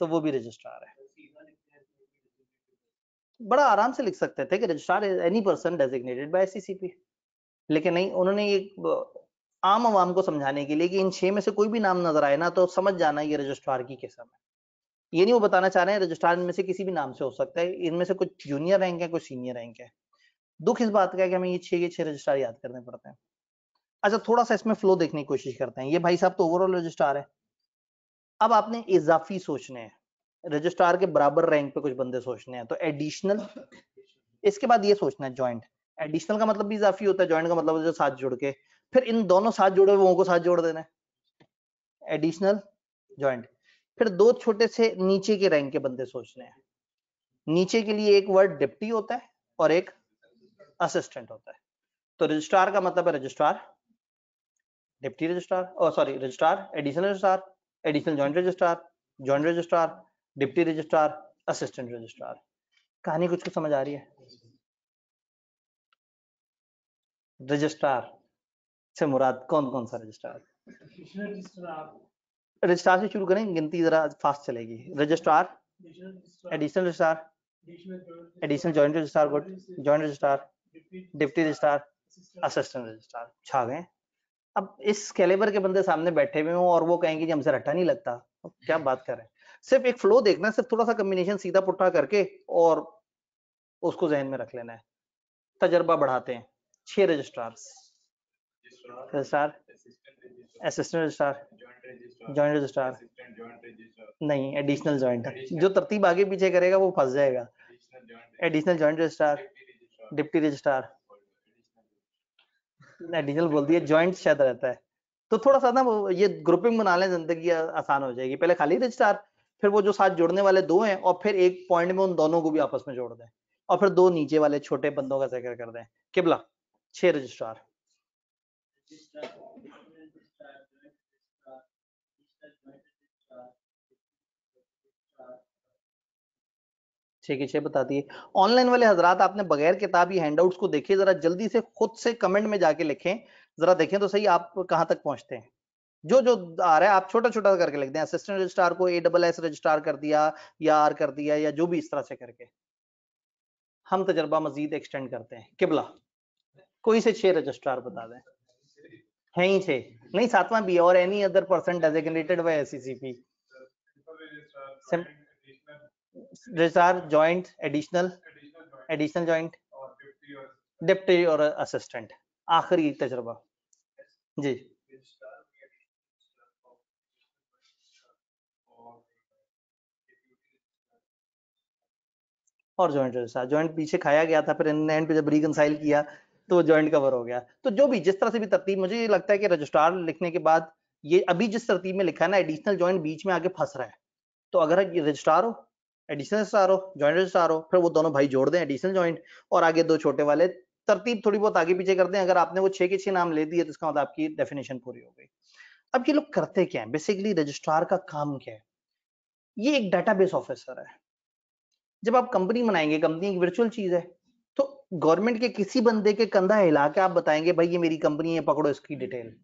तो वो भी रजिस्ट्रार है। बड़ा आराम से लिख सकते थे कि registrar is any person designated by SCCP, लेकिन नहीं, उन्होंने एक आम आवाम को समझाने के लिए कि इन 6 में से कोई भी नाम नजर आए ना तो समझ जाना ये रजिस्ट्रार की किस्म है। ये नहीं वो बताना चाह रहे हैं रजिस्ट्रार इनमें से किसी भी नाम से हो सकता है, इनमें से कुछ जूनियर रैंक है, कुछ सीनियर रैंक है। दुख इस बात का है कि हमें ये छह रजिस्ट्रार याद करने पड़ते हैं। अच्छा, थोड़ा सा इसमें फ्लो देखने की कोशिश करते हैं। ये भाई साहब तो ओवरऑल रजिस्ट्रार है। अब आपने इजाफी सोचने हैं, रजिस्ट्रार के बराबर रैंक पे कुछ बंदे सोचने हैं, तो एडिशनल। इसके बाद ये सोचना है जॉइंट। एडिशनल का मतलब भी इजाफी होता है, जॉइंट का मतलब जो साथ जुड़ के, फिर इन दोनों साथ जुड़े हुए को साथ जोड़ देना है, एडिशनल जॉइंट। फिर दो छोटे से नीचे के रैंक के बंदे सोचने हैं। नीचे के लिए एक वर्ड डिप्टी होता है और एक असिस्टेंट होता है। तो रजिस्ट्रार का मतलब है रजिस्ट्रार, डिप्टी रजिस्ट्रार, और sorry registrar, additional registrar, additional joint registrar, deputy registrar, assistant registrar. कहानी कुछ समझ आ रही है? रजिस्ट्रार से मुराद कौन कौन सा रजिस्ट्रार? रजिस्ट्रार से शुरू करें, गिनती जरा फास्ट चलेगी। Registrar, additional registrar, additional joint registrar, good, joint registrar, deputy registrar, assistant registrar. छा गए। अब इस कैलिबर के बंदे सामने बैठे हुए हों और वो कहेंगे कि हमसे रट्टा नहीं लगता, तो क्या बात करें। सिर्फ एक फ्लो देखना, सिर्फ थोड़ा सा कॉम्बिनेशन सीधा पुट्ठा करके और उसको जहन में रख लेना है। तजर्बा बढ़ाते हैं। 6 registrar, registrar, assistant registrar, joint registrar, नहीं एडिशनल जॉइंट, जो तरतीब आगे पीछे करेगा वो फंस जाएगा। Additional joint registrar, deputy registrar, additional बोल दिया, जॉइंट शायद रहता है। तो थोड़ा सा ना वो ये ग्रुपिंग बना लें, जिंदगी आसान हो जाएगी। पहले खाली रजिस्ट्रार, फिर वो जो साथ जोड़ने वाले दो हैं, और फिर एक पॉइंट में उन दोनों को भी आपस में जोड़ दें, और फिर दो नीचे वाले छोटे बंदों का जिक्र कर दें। किबला 6 रजिस्ट्रार। छह की छह बता दिए। ऑनलाइन वाले हजरात आपने बगैर किताबी हैंडआउट्स को देखे, जरा जल्दी से खुद से कमेंट में जाके लिखें, जरा देखें तो सही आप कहां तक पहुंचते हैं। जो जो आ रहा है आप छोटा छोटा करके लिख दें। असिस्टेंट रजिस्ट्रार को ASS रजिस्ट्रार कर दिया या आर कर दिया, या जो भी इस तरह से करके हम तजर्बा मजीद एक्सटेंड करते हैं। किबला कोई से 6 रजिस्ट्रार बता दें। है ही 6, नहीं 7वां भी है, और any other person designated by SCCP. Registrar, joint, additional, additional joint, deputy और असिस्टेंट। आखिरी तजर्बा जी। और जॉइंट रजिस्ट्रार, जॉइंट पीछे खाया गया था, फिर एंड पे जब रिकंसाइल किया तो जॉइंट कवर हो गया। तो जो भी जिस तरह से भी तरतीब, मुझे ये लगता है कि रजिस्ट्रार लिखने के बाद ये अभी जिस तरतीब में लिखा है ना, एडिशनल जॉइंट बीच में आके फंस रहा है। तो अगर ये रजिस्ट्रार हो, एडिशनल रजिस्ट्रार हो, जॉइंट रजिस्ट्रार हो, फिर वो दोनों भाई जोड़ दें एडिशनल जॉइंट, और आगे दो छोटे वाले, तरतीब थोड़ी बहुत आगे पीछे कर दें। अगर आपने वो 6 के 6 नाम ले दिए तो इसका मतलब आपकी डेफिनेशन पूरी हो गई। अब ये लोग करते क्या है बेसिकली, रजिस्ट्रार का काम क्या है? ये एक डेटाबेस ऑफिसर है। जब आप कंपनी बनाएंगे, कंपनी एक वर्चुअल चीज है, तो गवर्नमेंट के किसी बंदे के कंधा हिला के आप बताएंगे भाई ये मेरी कंपनी है, पकड़ो इसकी डिटेल।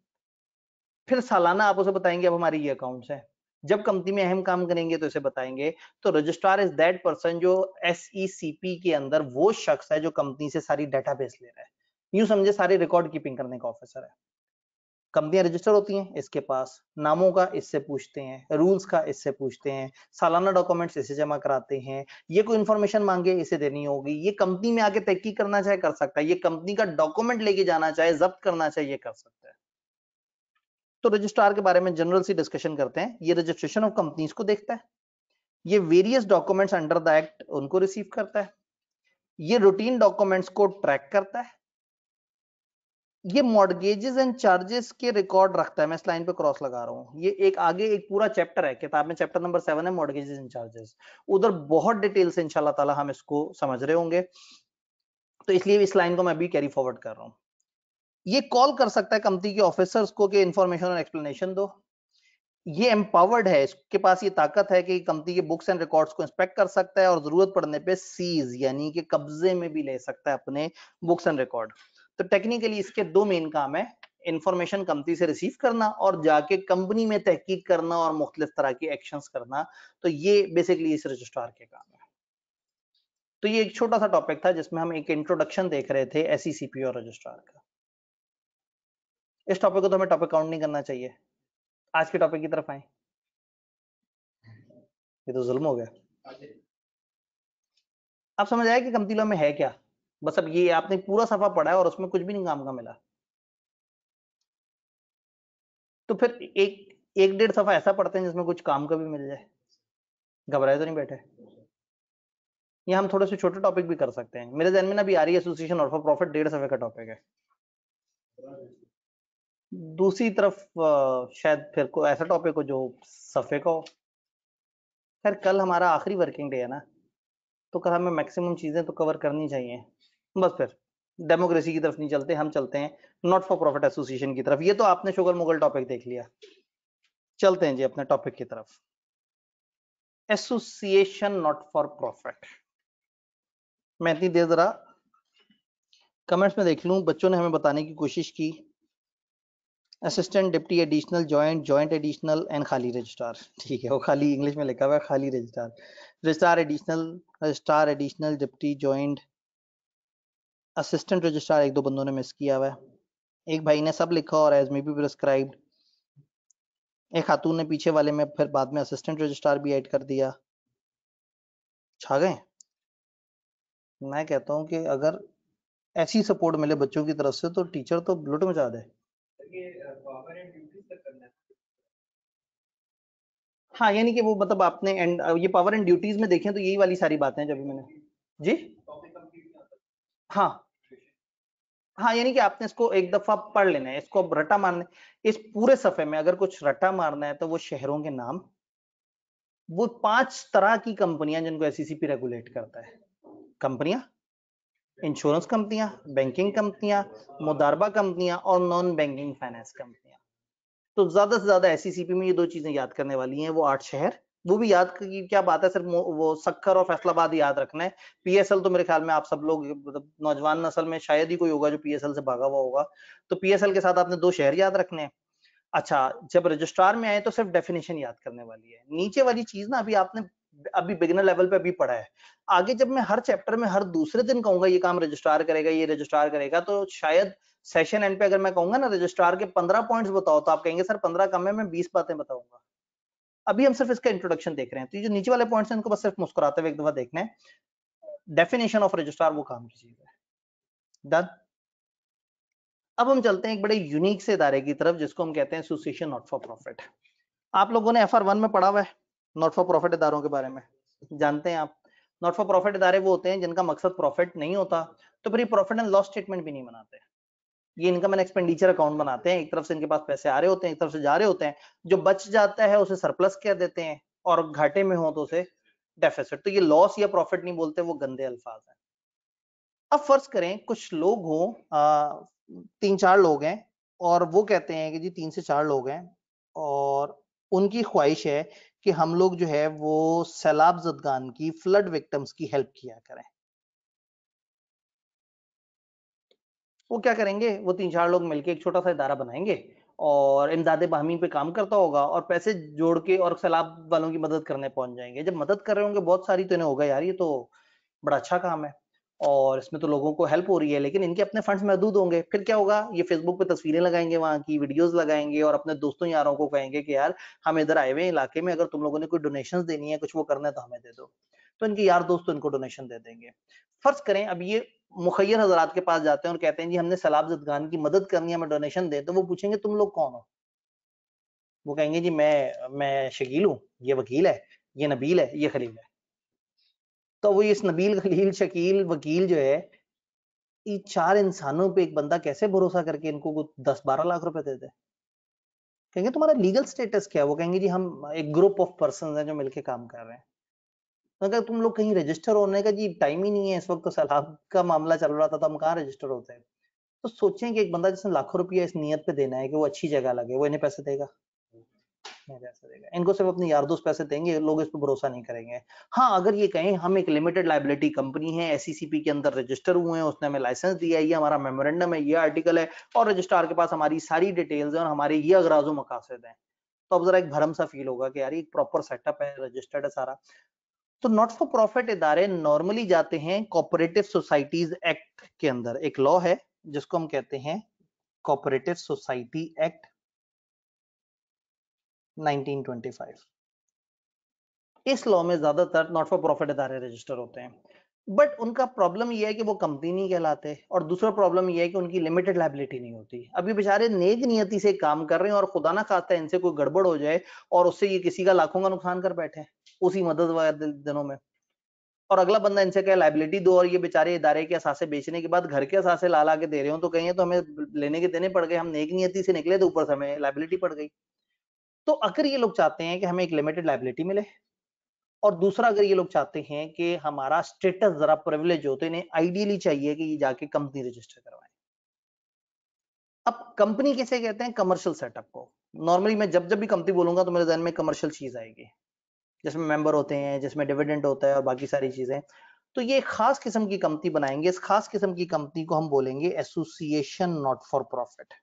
फिर सालाना आप उसे बताएंगे अब हमारी ये अकाउंट्स है। जब कंपनी में अहम काम करेंगे तो इसे बताएंगे। तो रजिस्ट्रार इज दैट पर्सन जो SECP के अंदर वो शख्स है जो कंपनी से सारी डेटाबेस ले रहा है। यूं समझे सारे रिकॉर्ड कीपिंग करने का ऑफिसर है। कंपनियां रजिस्टर होती हैं इसके पास, नामों का इससे पूछते हैं, रूल्स का इससे पूछते हैं, सालाना डॉक्यूमेंट्स इससे जमा कराते हैं। ये कोई इन्फॉर्मेशन मांगे इसे देनी होगी, ये कंपनी में आके तहकीक करना चाहे कर सकता है, ये कंपनी का डॉक्यूमेंट लेके जाना चाहे जब्त करना चाहिए कर सकता है। तो रजिस्ट्रार के बारे में जनरल सी डिस्कशन करते हैं। ये रजिस्ट्रेशन ऑफ कंपनीज को देखता है, ये various documents under the act उनको रिसीव करता है, ये रूटीन डॉक्यूमेंट्स को ट्रैक करता है, ये मॉर्गेजेस एंड चार्जेस के रिकॉर्ड रखता है। मैं इस लाइन पे क्रॉस लगा रहा हूँ, ये एक आगे एक पूरा चैप्टर है किताब में, चैप्टर नंबर 7 है मॉर्गेजेस एंड चार्जेस। उधर बहुत डिटेल से इंशाल्लाह ताला हम इसको समझ रहे होंगे, तो इसलिए इस लाइन को मैं अभी कैरी फॉरवर्ड कर रहा हूँ। ये कॉल कर सकता है कंपनी के ऑफिसर्स को कि इंफॉर्मेशन और एक्सप्लेनेशन दो। ये एम्पावर्ड है, इसके पास ये ताकत है कि कंपनी के बुक्स एंड रिकॉर्ड्स को इंस्पेक्ट कर सकता है और जरूरत पड़ने पे सीज यानी कि कब्जे में भी ले सकता है अपने बुक्स एंड रिकॉर्ड। तो टेक्निकली इसके दो मेन काम है, इंफॉर्मेशन कंपनी से रिसीव करना और जाके कंपनी में तहकीक करना और मुख्तलिफ तरह की एक्शंस करना। तो ये बेसिकली इस रजिस्ट्रार के काम है। तो ये एक छोटा सा टॉपिक था जिसमें हम एक इंट्रोडक्शन देख रहे थे SECP और रजिस्ट्रार का। इस टॉपिक को तो हमें टॉपिक काउंट नहीं करना चाहिए। आज के टॉपिक की तरफ आए, ये तो जुल्म हो गया। आप समझ आया कि कंपनी लॉ में है क्या? बस अब ये आपने पूरा सफा पढ़ा है और उसमें कुछ भी नहीं काम का मिला, तो फिर एक डेढ़ सफा ऐसा पढ़ते हैं जिसमें कुछ काम का भी मिल जाए। घबराए तो नहीं बैठे? ये हम थोड़े से छोटे टॉपिक भी कर सकते हैं। मेरे ध्यान में ना भी आ रही है एसोसिएशन और फॉर प्रॉफिट 1.5 सफे का टॉपिक है। दूसरी तरफ शायद फिर को ऐसा टॉपिक हो जो सफे का हो। खैर कल हमारा आखिरी वर्किंग डे है ना, तो कल हमें मैक्सिमम चीजें तो कवर करनी चाहिए। बस फिर डेमोक्रेसी की तरफ नहीं चलते, हम चलते हैं नॉट फॉर प्रॉफिट एसोसिएशन की तरफ। ये तो आपने शुगर मुगल टॉपिक देख लिया, चलते हैं जी अपने टॉपिक की तरफ। Association not for profit. मैं इतनी देर जरा कमेंट्स में देख लूं, बच्चों ने हमें बताने की कोशिश की assistant deputy additional joint joint additional and खाली रजिस्ट्रार। ठीक है, वो खाली इंग्लिश में लिखा हुआ है खाली registrar, registrar additional, registrar additional deputy joint, assistant registrar एक दो बंदों ने मिस किया हुआ है, एक भाई ने सब लिखा और एज मे बी प्रिस्क्राइब्ड, एक खातून ने पीछे वाले में फिर बाद में असिस्टेंट रजिस्ट्रार भी ऐड कर दिया। छा गए। मैं कहता हूं कि अगर ऐसी सपोर्ट मिले बच्चों की तरफ से तो टीचर तो लुट मचा दे। हाँ यानी कि वो मतलब आपने एंड ये पावर एंड ड्यूटीज में देखें तो यही वाली सारी बातें जब मैंने जी हाँ हाँ, यानी कि आपने इसको एक दफा पढ़ लेना है, इसको अब रटा मारना है। इस पूरे सफे में अगर कुछ रटा मारना है तो वो शहरों के नाम, वो 5 तरह की कंपनियां जिनको SECP रेगुलेट करता है। कंपनियां, इंश्योरेंस कंपनियां, बैंकिंग कंपनियां, मुदारबा कंपनियां और नॉन बैंकिंग फाइनेंस कंपनियां। तो ज्यादा से ज्यादा SECP में ये दो चीजें याद करने वाली हैं, वो 8 शहर। वो भी याद की क्या बात है, सिर्फ वो सक्खर और फैसलाबाद याद रखना है। PSL तो मेरे ख्याल में आप सब लोग मतलब नौजवान नस्ल में शायद ही कोई होगा जो PSL से भागा हुआ होगा, तो PSL के साथ आपने 2 शहर याद रखने हैं। अच्छा, जब रजिस्ट्रार में आए तो सिर्फ डेफिनेशन याद करने वाली है। नीचे वाली चीज ना अभी आपने अभी बिगिनर लेवल पे अभी पढ़ा है। आगे जब मैं हर चैप्टर में हर दूसरे दिन कहूंगा ये काम रजिस्ट्रार करेगा, ये रजिस्ट्रार करेगा, तो शायद सेशन एंड पे अगर मैं कहूंगा ना रजिस्ट्रार के 15 पॉइंट्स बताओ तो आप कहेंगे सर 15 कम है, मैं 20 बातें बताऊंगा। अभी हम सिर्फ इसका इंट्रोडक्शन देख रहे हैं, तो ये जो नीचे वाले पॉइंट्स हैं इनको बस सिर्फ मुस्कुराते हुए एक दफा देखना है। डेफिनेशन ऑफ रजिस्ट्रार वो काम की चीज है। डन। अब हम चलते हैं एक बड़े यूनिक से इदारे की तरफ जिसको हम कहते हैं एसोसिएशन नॉट फॉर प्रॉफिट। आप लोगों ने FR1 में पढ़ा हुआ है नॉट फॉर प्रॉफिट इदारों के बारे में, जानते हैं आप। नॉट फॉर प्रॉफिट इदारे वो होते हैं जिनका मकसद प्रॉफिट नहीं होता, तो फिर ये प्रॉफिट एंड लॉस स्टेटमेंट भी नहीं बनाते, ये इनकम एंड एक्सपेंडिचर अकाउंट बनाते हैं। एक तरफ से इनके पास पैसे आ रहे होते हैं, एक तरफ से जा रहे होते हैं, जो बच जाता है उसे सरप्लस कह देते हैं, और घाटे में हो तो उसे डेफिसिट। तो ये लॉस या प्रॉफिट नहीं बोलते, वो गंदे अल्फाज हैं। अब फर्ज करें कुछ लोग हो, 3-4 लोग हैं, और वो कहते हैं कि जी 3 से 4 लोग हैं, और उनकी ख्वाहिश है कि हम लोग जो है वो सैलाब ज़दगान की, फ्लड विक्टिम्स की हेल्प किया करें। वो क्या करेंगे, वो 3-4 लोग मिलके एक छोटा सा इदारा बनाएंगे और इमदाद बाहमी पे काम करता होगा, और पैसे जोड़ के और सैलाब वालों की मदद करने पहुंच जाएंगे। जब मदद कर रहे होंगे बहुत सारी, तो इन्हें होगा यार ये तो बड़ा अच्छा काम है और इसमें तो लोगों को हेल्प हो रही है, लेकिन इनके अपने फंड्स महदूद होंगे। फिर क्या होगा, ये फेसबुक पे तस्वीरें लगाएंगे, वहां की वीडियोस लगाएंगे, और अपने दोस्तों यारों को कहेंगे कि यार हम इधर आए हुए इलाके में, अगर तुम लोगों ने कोई डोनेशन देनी है, कुछ वो करना है तो हमें दे दो। तो इनके यार दोस्त तो इनको डोनेशन दे देंगे। फर्ज करें अब ये मुखैर हजरात के पास जाते हैं और कहते हैं जी हमने सैलाब ज़दगान की मदद करनी है, हमें डोनेशन दे। तो वो पूछेंगे तुम लोग कौन हो? वो कहेंगे जी मैं शकील हूँ, ये वकील है, ये नबील है, ये खलील है। तो वो इस नबील, खलील, शकील, वकील जो है, ये 4 इंसानों पे एक बंदा कैसे भरोसा करके इनको 10-12 लाख रुपए दे दे? कहेंगे तुम्हारा लीगल स्टेटस क्या है? वो कहेंगे जी हम एक ग्रुप ऑफ पर्सन हैं जो मिलके काम कर रहे हैं। अगर तुम लोग कहीं रजिस्टर होने का जी टाइम ही नहीं है, इस वक्त तो सैलाब का मामला चल रहा था, तो हम कहाँ रजिस्टर होते हैं? तो सोचें कि एक बंदा जिसने लाखों रुपया इस नियत पे देना है कि वो अच्छी जगह लगे, वो इन्हें पैसे देगा? नहीं पैसे देगा। इनको सिर्फ अपने यार दोस्त पैसे देंगे, लोग इस पे भरोसा नहीं करेंगे। हाँ, अगर ये कहें हम एक लिमिटेड लायबिलिटी कंपनी है, एससीसीपी के अंदर रजिस्टर हुए हैं, उसने हमें लाइसेंस दिया है, ये हमारा मेमोरेंडम है, ये आर्टिकल है, और रजिस्ट्रार के पास हमारी सारी डिटेल्स हैं और हमारे ये अगराज़ व मकासद हैं, तो अब जरा एक भरम सा फील होगा कि यार एक प्रॉपर सेटअप है, रजिस्टर्ड है सारा। तो नॉट फॉर प्रॉफिट इदारे नॉर्मली जाते हैं कोऑपरेटिव सोसाइटीज एक्ट के अंदर। एक लॉ है जिसको हम कहते हैं कोऑपरेटिव सोसाइटी एक्ट 1925। इस लॉ में ज्यादातर नॉट फॉर प्रॉफिट इदारे रजिस्टर होते हैं, बट उनका प्रॉब्लम यह है कि वो कंपनी नहीं कहलाते, और दूसरा प्रॉब्लम यह है कि उनकी लिमिटेड लायबिलिटी नहीं होती। अभी बेचारे नेक नियति से काम कर रहे हैं, और खुदा ना खास्ता इनसे कोई गड़बड़ हो जाए और उससे ये किसी का लाखों का नुकसान कर बैठे उसी मदद वाले दिनों में, और अगला बंदा इनसे कहे लायबिलिटी दो, और ये बेचारे इदारे के असासे बेचने के बाद घर के असासे ला के दे रहे हो, तो कहेंगे तो हमें लेने के देने पड़ गए, हम नेक नियति से निकले, तो ऊपर से हमें लायबिलिटी पड़ गई। तो अगर ये लोग चाहते हैं कि हमें एक लिमिटेड लायबिलिटी मिले, और दूसरा अगर ये लोग चाहते हैं कि हमारा स्टेटस जरा प्रिविलेज हो, तो इन्हें आइडियली चाहिए कि ये जाके कंपनी रजिस्टर करवाएं। अब कंपनी किसे कहते हैं? कमर्शियल सेटअप को। नॉर्मली मैं जब जब भी कंपनी बोलूंगा तो मेरे ध्यान में कमर्शियल चीज आएगी, जिसमें मेंबर होते हैं, जिसमें डिविडेंड होता है और बाकी सारी चीजें। तो ये एक खास किस्म की कंपनी बनाएंगे। इस खास किस्म की कंपनी को हम बोलेंगे association not for profit.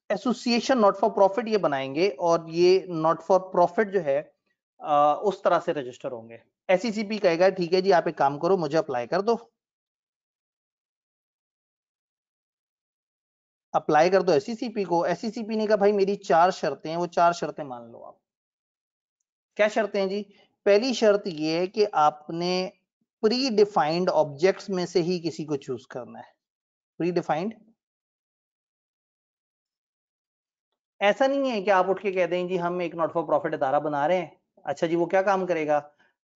Association not for profit ये बनाएंगे, और ये नॉट फॉर प्रॉफिट जो है उस तरह से रजिस्टर होंगे। एससीसीपी कहेगा ठीक है जी आप एक काम करो, मुझे अप्लाई कर दो, अप्लाई कर दो एससीसीपी को। एससीसीपी ने कहा भाई मेरी 4 शर्तें हैं, वो 4 शर्तें मान लो आप। क्या शर्तें हैं जी? पहली शर्त ये है कि आपने प्री डिफाइंड ऑब्जेक्ट्स में से ही किसी को चूज करना है। प्री डिफाइंड, ऐसा नहीं है कि आप उठ के कह दें जी हम एक नॉट फॉर प्रॉफिट इदारा बना रहे हैं, अच्छा जी वो क्या काम करेगा?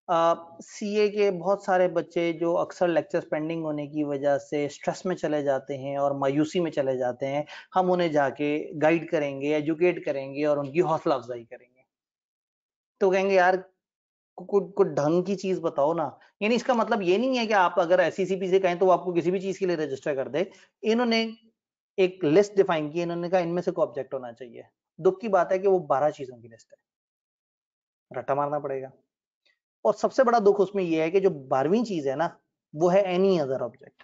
सीए के बहुत सारे बच्चे जो अक्सर लेक्चर्स पेंडिंग होने की वजह से स्ट्रेस में चले जाते हैं और मायूसी में चले जाते हैं, हम उन्हें जाके गाइड करेंगे, एजुकेट करेंगे और उनकी हौसला अफजाई करेंगे। तो कहेंगे यार कुछ ढंग की चीज बताओ ना। यानी इसका मतलब ये नहीं है कि आप अगर एससीसीपी से कहें तो वो आपको किसी भी चीज के लिए रजिस्टर कर दे। इन्होंने एक लिस्ट डिफाइन की, इन्होंने कहा इनमें से कोई ऑब्जेक्ट होना चाहिए। दुख की बात है कि वो 12 चीजों की लिस्ट है, रट्टा मारना पड़ेगा। और सबसे बड़ा दुख उसमें ये है कि जो 12वीं चीज है ना, वो है एनी अदर ऑब्जेक्ट।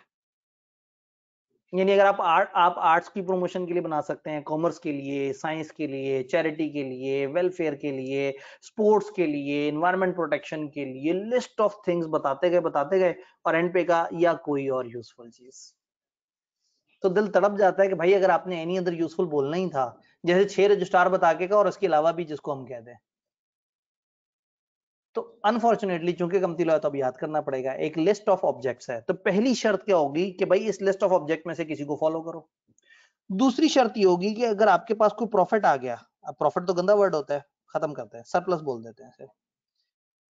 यानी अगर आप आर्ट्स की प्रमोशन के लिए बना सकते हैं, कॉमर्स के लिए, साइंस के लिए, चैरिटी के लिए, वेलफेयर के लिए, स्पोर्ट्स के लिए, एनवायरमेंट प्रोटेक्शन के लिए, लिस्ट ऑफ थिंग्स बताते गए, और एंड पे का या कोई और यूजफुल चीज। तो दिल तड़प जाता है कि भाई अगर आपने एनी अदर यूजफुल बोलना ही था, जैसे 6 रजिस्ट्रार बता के का और उसके अलावा भी जिसको हम कह दें। तो अनफॉर्चुनेटली चूंकि कंपनी लॉ है तो अब याद करना पड़ेगा, एक लिस्ट ऑफ ऑब्जेक्ट्स है। तो पहली शर्त क्या होगी कि भाई इस लिस्ट ऑफ ऑब्जेक्ट में से किसी को फॉलो करो। दूसरी शर्त ये होगी कि अगर आपके पास कोई प्रॉफिट आ गया, अब प्रॉफिट तो गंदा वर्ड होता है, खत्म करते हैं, सरप्लस बोल देते हैं इसे।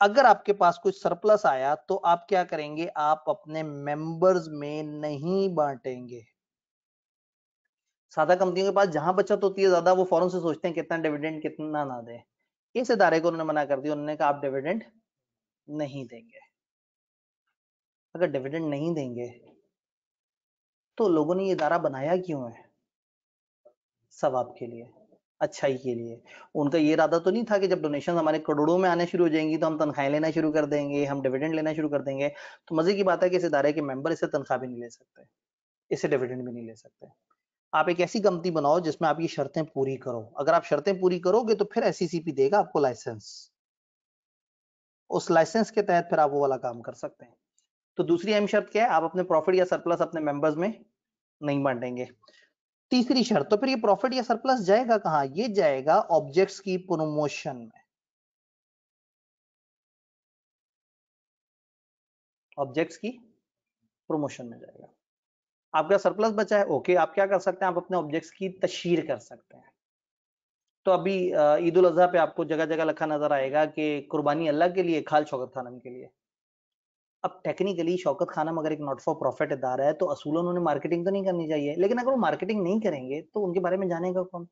अगर आपके पास कुछ सरप्लस आया तो आप क्या करेंगे, आप अपने मेंबर्स में नहीं बांटेंगे। सादा कंपनियों के पास जहां बचत होती है ज्यादा, वो फौरन से सोचते हैं कितना डिविडेंड कितना ना दें। इस इदारे को उन्होंने मना कर दिया, उन्होंने कहा आप डिविडेंड नहीं देंगे। अगर डिविडेंड नहीं देंगे तो लोगों ने ये इदारा बनाया क्यों है? सवाब के लिए, अच्छाई के लिए। उनका ये इरादा तो नहीं था कि जब डोनेशन हमारे करोड़ों में आने शुरू हो जाएंगी तो हम तनख्वाहें लेना शुरू कर देंगे, हम डिविडेंड लेना शुरू कर देंगे। तो मजे की बात है कि इस इदारे के मेंबर इससे तनख्वाह भी नहीं ले सकते, इससे डिविडेंड भी नहीं ले सकते। आप एक ऐसी कंपनी बनाओ जिसमें आप ये शर्तें पूरी करो। अगर आप शर्तें पूरी करोगे तो फिर एससीसीपी देगा आपको लाइसेंस, उस लाइसेंस के तहत फिर आप वो वाला काम कर सकते हैं। तो दूसरी अहम शर्त क्या है, आप अपने प्रॉफिट या सरप्लस अपने मेंबर्स में नहीं बांटेंगे। तीसरी शर्त, तो फिर ये प्रॉफिट या सरप्लस जाएगा कहां? ये जाएगा ऑब्जेक्ट्स की प्रमोशन में। ऑब्जेक्ट्स की प्रमोशन में जाएगा। आपका सरप्लस बचा है, ओके, आप क्या कर सकते हैं, आप अपने ऑब्जेक्ट्स की तशहीर कर सकते हैं। तो अभी ईद उल अजहा पे आपको जगह जगह लिखा नजर आएगा कि कुर्बानी अल्लाह के लिए, खाल शौकत खानम के लिए। अब टेक्निकली शौकत खानम अगर एक नॉट फॉर प्रॉफिट इदारा है तो असूलन उन्होंने मार्केटिंग तो नहीं करनी चाहिए, लेकिन अगर वो मार्केटिंग नहीं करेंगे तो उनके बारे में जानेगा कौन?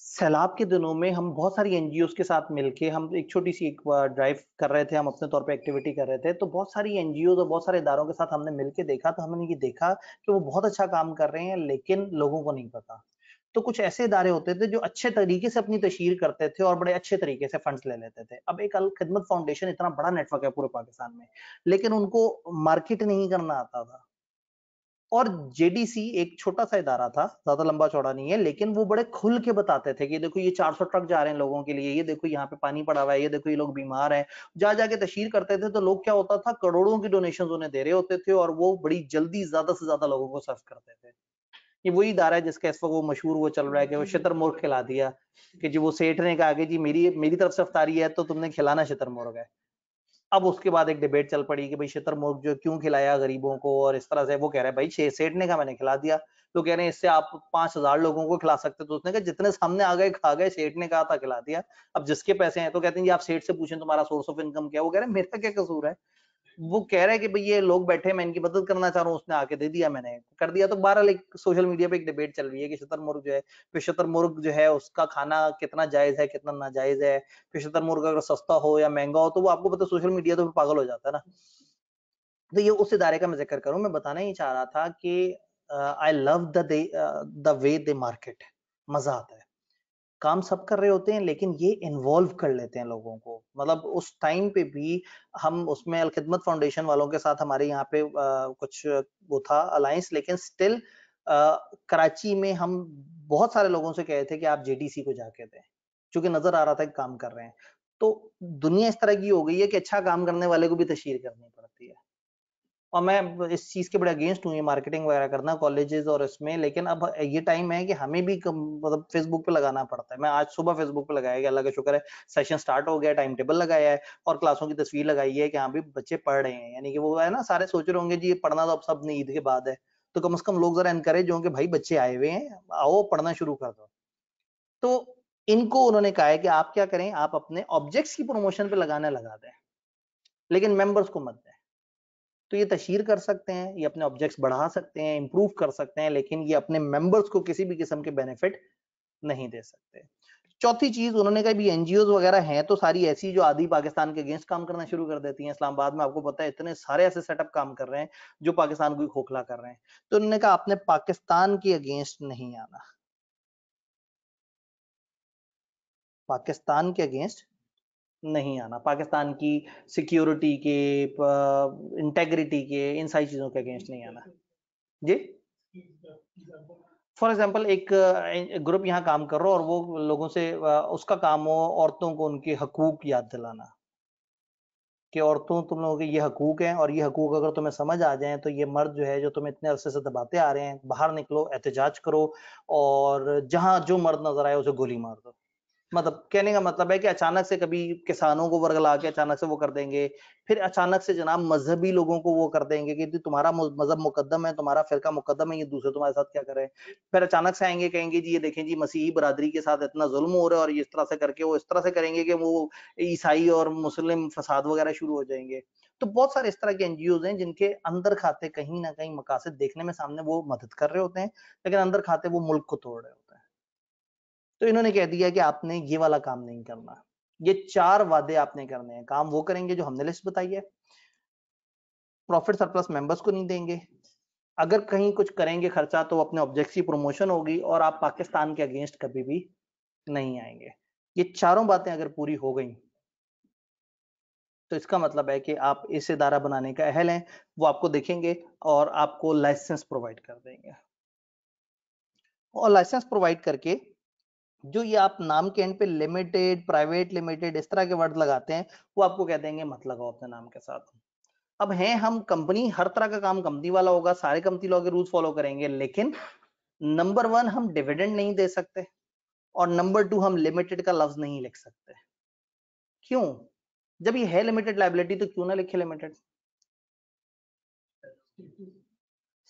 सैलाब के दिनों में हम बहुत सारी एनजीओ के साथ मिलके हम एक छोटी सी एक ड्राइव कर रहे थे, हम अपने तौर पे एक्टिविटी कर रहे थे, तो बहुत सारी एनजीओ और बहुत सारे इदारों के साथ हमने मिलके देखा, तो हमने ये देखा कि वो बहुत अच्छा काम कर रहे हैं लेकिन लोगों को नहीं पता। तो कुछ ऐसे इदारे होते थे जो अच्छे तरीके से अपनी तशहीर करते थे और बड़े अच्छे तरीके से फंड्स ले लेते थे। अब एक अल खिदमत फाउंडेशन इतना बड़ा नेटवर्क है पूरे पाकिस्तान में, लेकिन उनको मार्केट नहीं करना आता था। और जेडीसी एक छोटा सा इदारा था, ज्यादा लंबा चौड़ा नहीं है, लेकिन वो बड़े खुल के बताते थे कि देखो ये 400 ट्रक जा रहे हैं लोगों के लिए, ये देखो यहाँ पे पानी पड़ा हुआ है, ये देखो ये लोग बीमार हैं। जा जाके तशहीर करते थे तो लोग क्या होता था, करोड़ों की डोनेशन उन्हें दे रहे होते थे और वो बड़ी जल्दी ज्यादा से ज्यादा लोगों को सर्व करते थे। ये वही इदारा है जिसका इस वक्त वो मशहूर वो चल रहा है कि वो शुतुरमुर्ग खिला दिया, कि जी वो सेठ ने कहा कि जी मेरी मेरी तरफ से अफ्तारी है तो तुमने खिलाना शुतुरमुर्ग है। अब उसके बाद एक डिबेट चल पड़ी कि भाई शुतुरमुर्ग जो क्यों खिलाया गरीबों को, और इस तरह से वो कह रहे हैं भाई सेठ ने कहा मैंने खिला दिया। तो कह रहे हैं इससे आप 5000 लोगों को खिला सकते, तो उसने कहा जितने सामने आ गए खा गए, सेठ ने कहा था खिला दिया। अब जिसके पैसे हैं तो कहते हैं जी आप सेठ से पूछें तुम्हारा सोर्स ऑफ इनकम क्या है, वो कह रहे हैं मेरा क्या कसूर है। वो कह रहा है कि भाई ये लोग बैठे, मैं इनकी मदद करना चाह रहा हूँ, उसने आके दे दिया, मैंने कर दिया। तो बहरहाल एक सोशल मीडिया पे एक डिबेट चल रही है कि शुतुरमुर्ग जो है, फिर शुतुरमुर्ग जो है उसका खाना कितना जायज है कितना नाजायज है, फिर शुतुरमुर्ग अगर सस्ता हो या महंगा हो, तो वो आपको पता सोशल मीडिया तो पागल हो जाता है ना। तो ये उस इदारे का मैं जिक्र करूं, मैं बताना ही चाह रहा था कि I love the way they market. मजा आता है, काम सब कर रहे होते हैं लेकिन ये इन्वॉल्व कर लेते हैं लोगों को। मतलब उस टाइम पे भी हम उसमें अल खिदमत फाउंडेशन वालों के साथ हमारे यहाँ पे कुछ वो था अलायंस, लेकिन स्टिल कराची में हम बहुत सारे लोगों से कहे थे कि आप जेडीसी को जाके दें, क्योंकि नजर आ रहा था कि काम कर रहे हैं। तो दुनिया इस तरह की हो गई है कि अच्छा काम करने वाले को भी तशहीर करनी पड़ती है। और मैं इस चीज के बड़े अगेंस्ट हूँ, ये मार्केटिंग वगैरह करना कॉलेजेस और इसमें, लेकिन अब ये टाइम है कि हमें भी मतलब फेसबुक पे लगाना पड़ता है। मैं आज सुबह फेसबुक पे लगाया गया, अल्लाह का शुक्र है सेशन स्टार्ट हो गया, टाइम टेबल लगाया है और क्लासों की तस्वीर लगाई है कि हाँ भी बच्चे पढ़ रहे हैं। यानी कि वो है ना, सारे सोच रहे होंगे जी ये पढ़ना तो अब सब ने ईद के बाद है, तो कम से कम लोग जरा एनकरेज होंगे भाई बच्चे आए हुए हैं, आओ पढ़ना शुरू कर दो। तो इनको उन्होंने कहा है कि आप क्या करें, आप अपने ऑब्जेक्ट्स की प्रमोशन पे लगाने लगा दें, लेकिन मेंबर्स को मत दें। तो ये तशहीर कर सकते हैं, ये अपने ऑब्जेक्ट्स बढ़ा सकते हैं, इंप्रूव कर सकते हैं, लेकिन ये अपने मेंबर्स को किसी भी किस्म के बेनिफिट नहीं दे सकते। चौथी चीज उन्होंने कहा भी एनजीओ वगैरह हैं तो सारी ऐसी जो आदि पाकिस्तान के अगेंस्ट काम करना शुरू कर देती हैं। इस्लामाबाद में आपको पता है इतने सारे ऐसे सेटअप काम कर रहे हैं जो पाकिस्तान को खोखला कर रहे हैं। तो उन्होंने कहा आपने पाकिस्तान के अगेंस्ट नहीं आना, पाकिस्तान के अगेंस्ट नहीं आना, पाकिस्तान की सिक्योरिटी के, इंटेग्रिटी के, इन सारी चीजों के अगेंस्ट नहीं आना जी। फॉर एग्जाम्पल एक ग्रुप यहाँ काम कर रहा हो और वो लोगों से उसका काम हो औरतों को उनके हकूक याद दिलाना कि औरतों तुम लोगों के ये हकूक हैं और ये हकूक अगर तुम्हें समझ आ जाएं तो ये मर्द जो है जो तुम्हें इतने अरसे से दबाते आ रहे हैं, बाहर निकलो, एहतजाज करो और जहां जो मर्द नजर आए उसे गोली मार दो। मतलब कहने का मतलब है कि अचानक से कभी किसानों को वर्गला के अचानक से वो कर देंगे, फिर अचानक से जनाब मजहबी लोगों को वो कर देंगे कि तुम्हारा मजहब मुकद्दम है, तुम्हारा फिरका मुकद्दम है, ये दूसरे तुम्हारे साथ क्या करें। फिर अचानक से आएंगे, कहेंगे जी ये देखें जी मसीही बरादरी के साथ इतना जुल्म हो रहा है, और इस तरह से करके वो इस तरह से करेंगे कि वो ईसाई और मुस्लिम फसाद वगैरह शुरू हो जाएंगे। तो बहुत सारे इस तरह के एनजीओ हैं जिनके अंदर खाते कहीं ना कहीं मकासद देखने में सामने वो मदद कर रहे होते हैं, लेकिन अंदर खाते वो मुल्क को तोड़ रहे होते हैं। तो इन्होंने कह दिया कि आपने ये वाला काम नहीं करना, ये 4 वादे आपने करने हैं। काम वो करेंगे जो हमने लिस्ट बताई है, प्रॉफिट सरप्लस मेंबर्स को नहीं देंगे, अगर कहीं कुछ करेंगे खर्चा तो अपने ऑब्जेक्ट्स की प्रमोशन होगी, और आप पाकिस्तान के अगेंस्ट कभी भी नहीं आएंगे। ये चारों बातें अगर पूरी हो गई तो इसका मतलब है कि आप इस इदारा बनाने का अहल हैं, वो आपको देखेंगे और आपको लाइसेंस प्रोवाइड कर देंगे। और लाइसेंस प्रोवाइड करके जो ये आप नाम के एंड पे लिमिटेड, प्राइवेट लिमिटेड इस तरह के वर्ड लगाते हैं, वो आपको कह देंगे मत लगाओ अपने नाम के साथ। अब हैं हम कंपनी, हर तरह का काम कंपनी वाला होगा, सारे कंपनी लोग रूल्स फॉलो करेंगे, लेकिन नंबर 1 हम डिविडेंड नहीं दे सकते, और नंबर 2 हम लिमिटेड का लफ्ज नहीं लिख सकते। क्यों? जब ये है लिमिटेड लायबिलिटी तो क्यों ना लिखे लिमिटेड?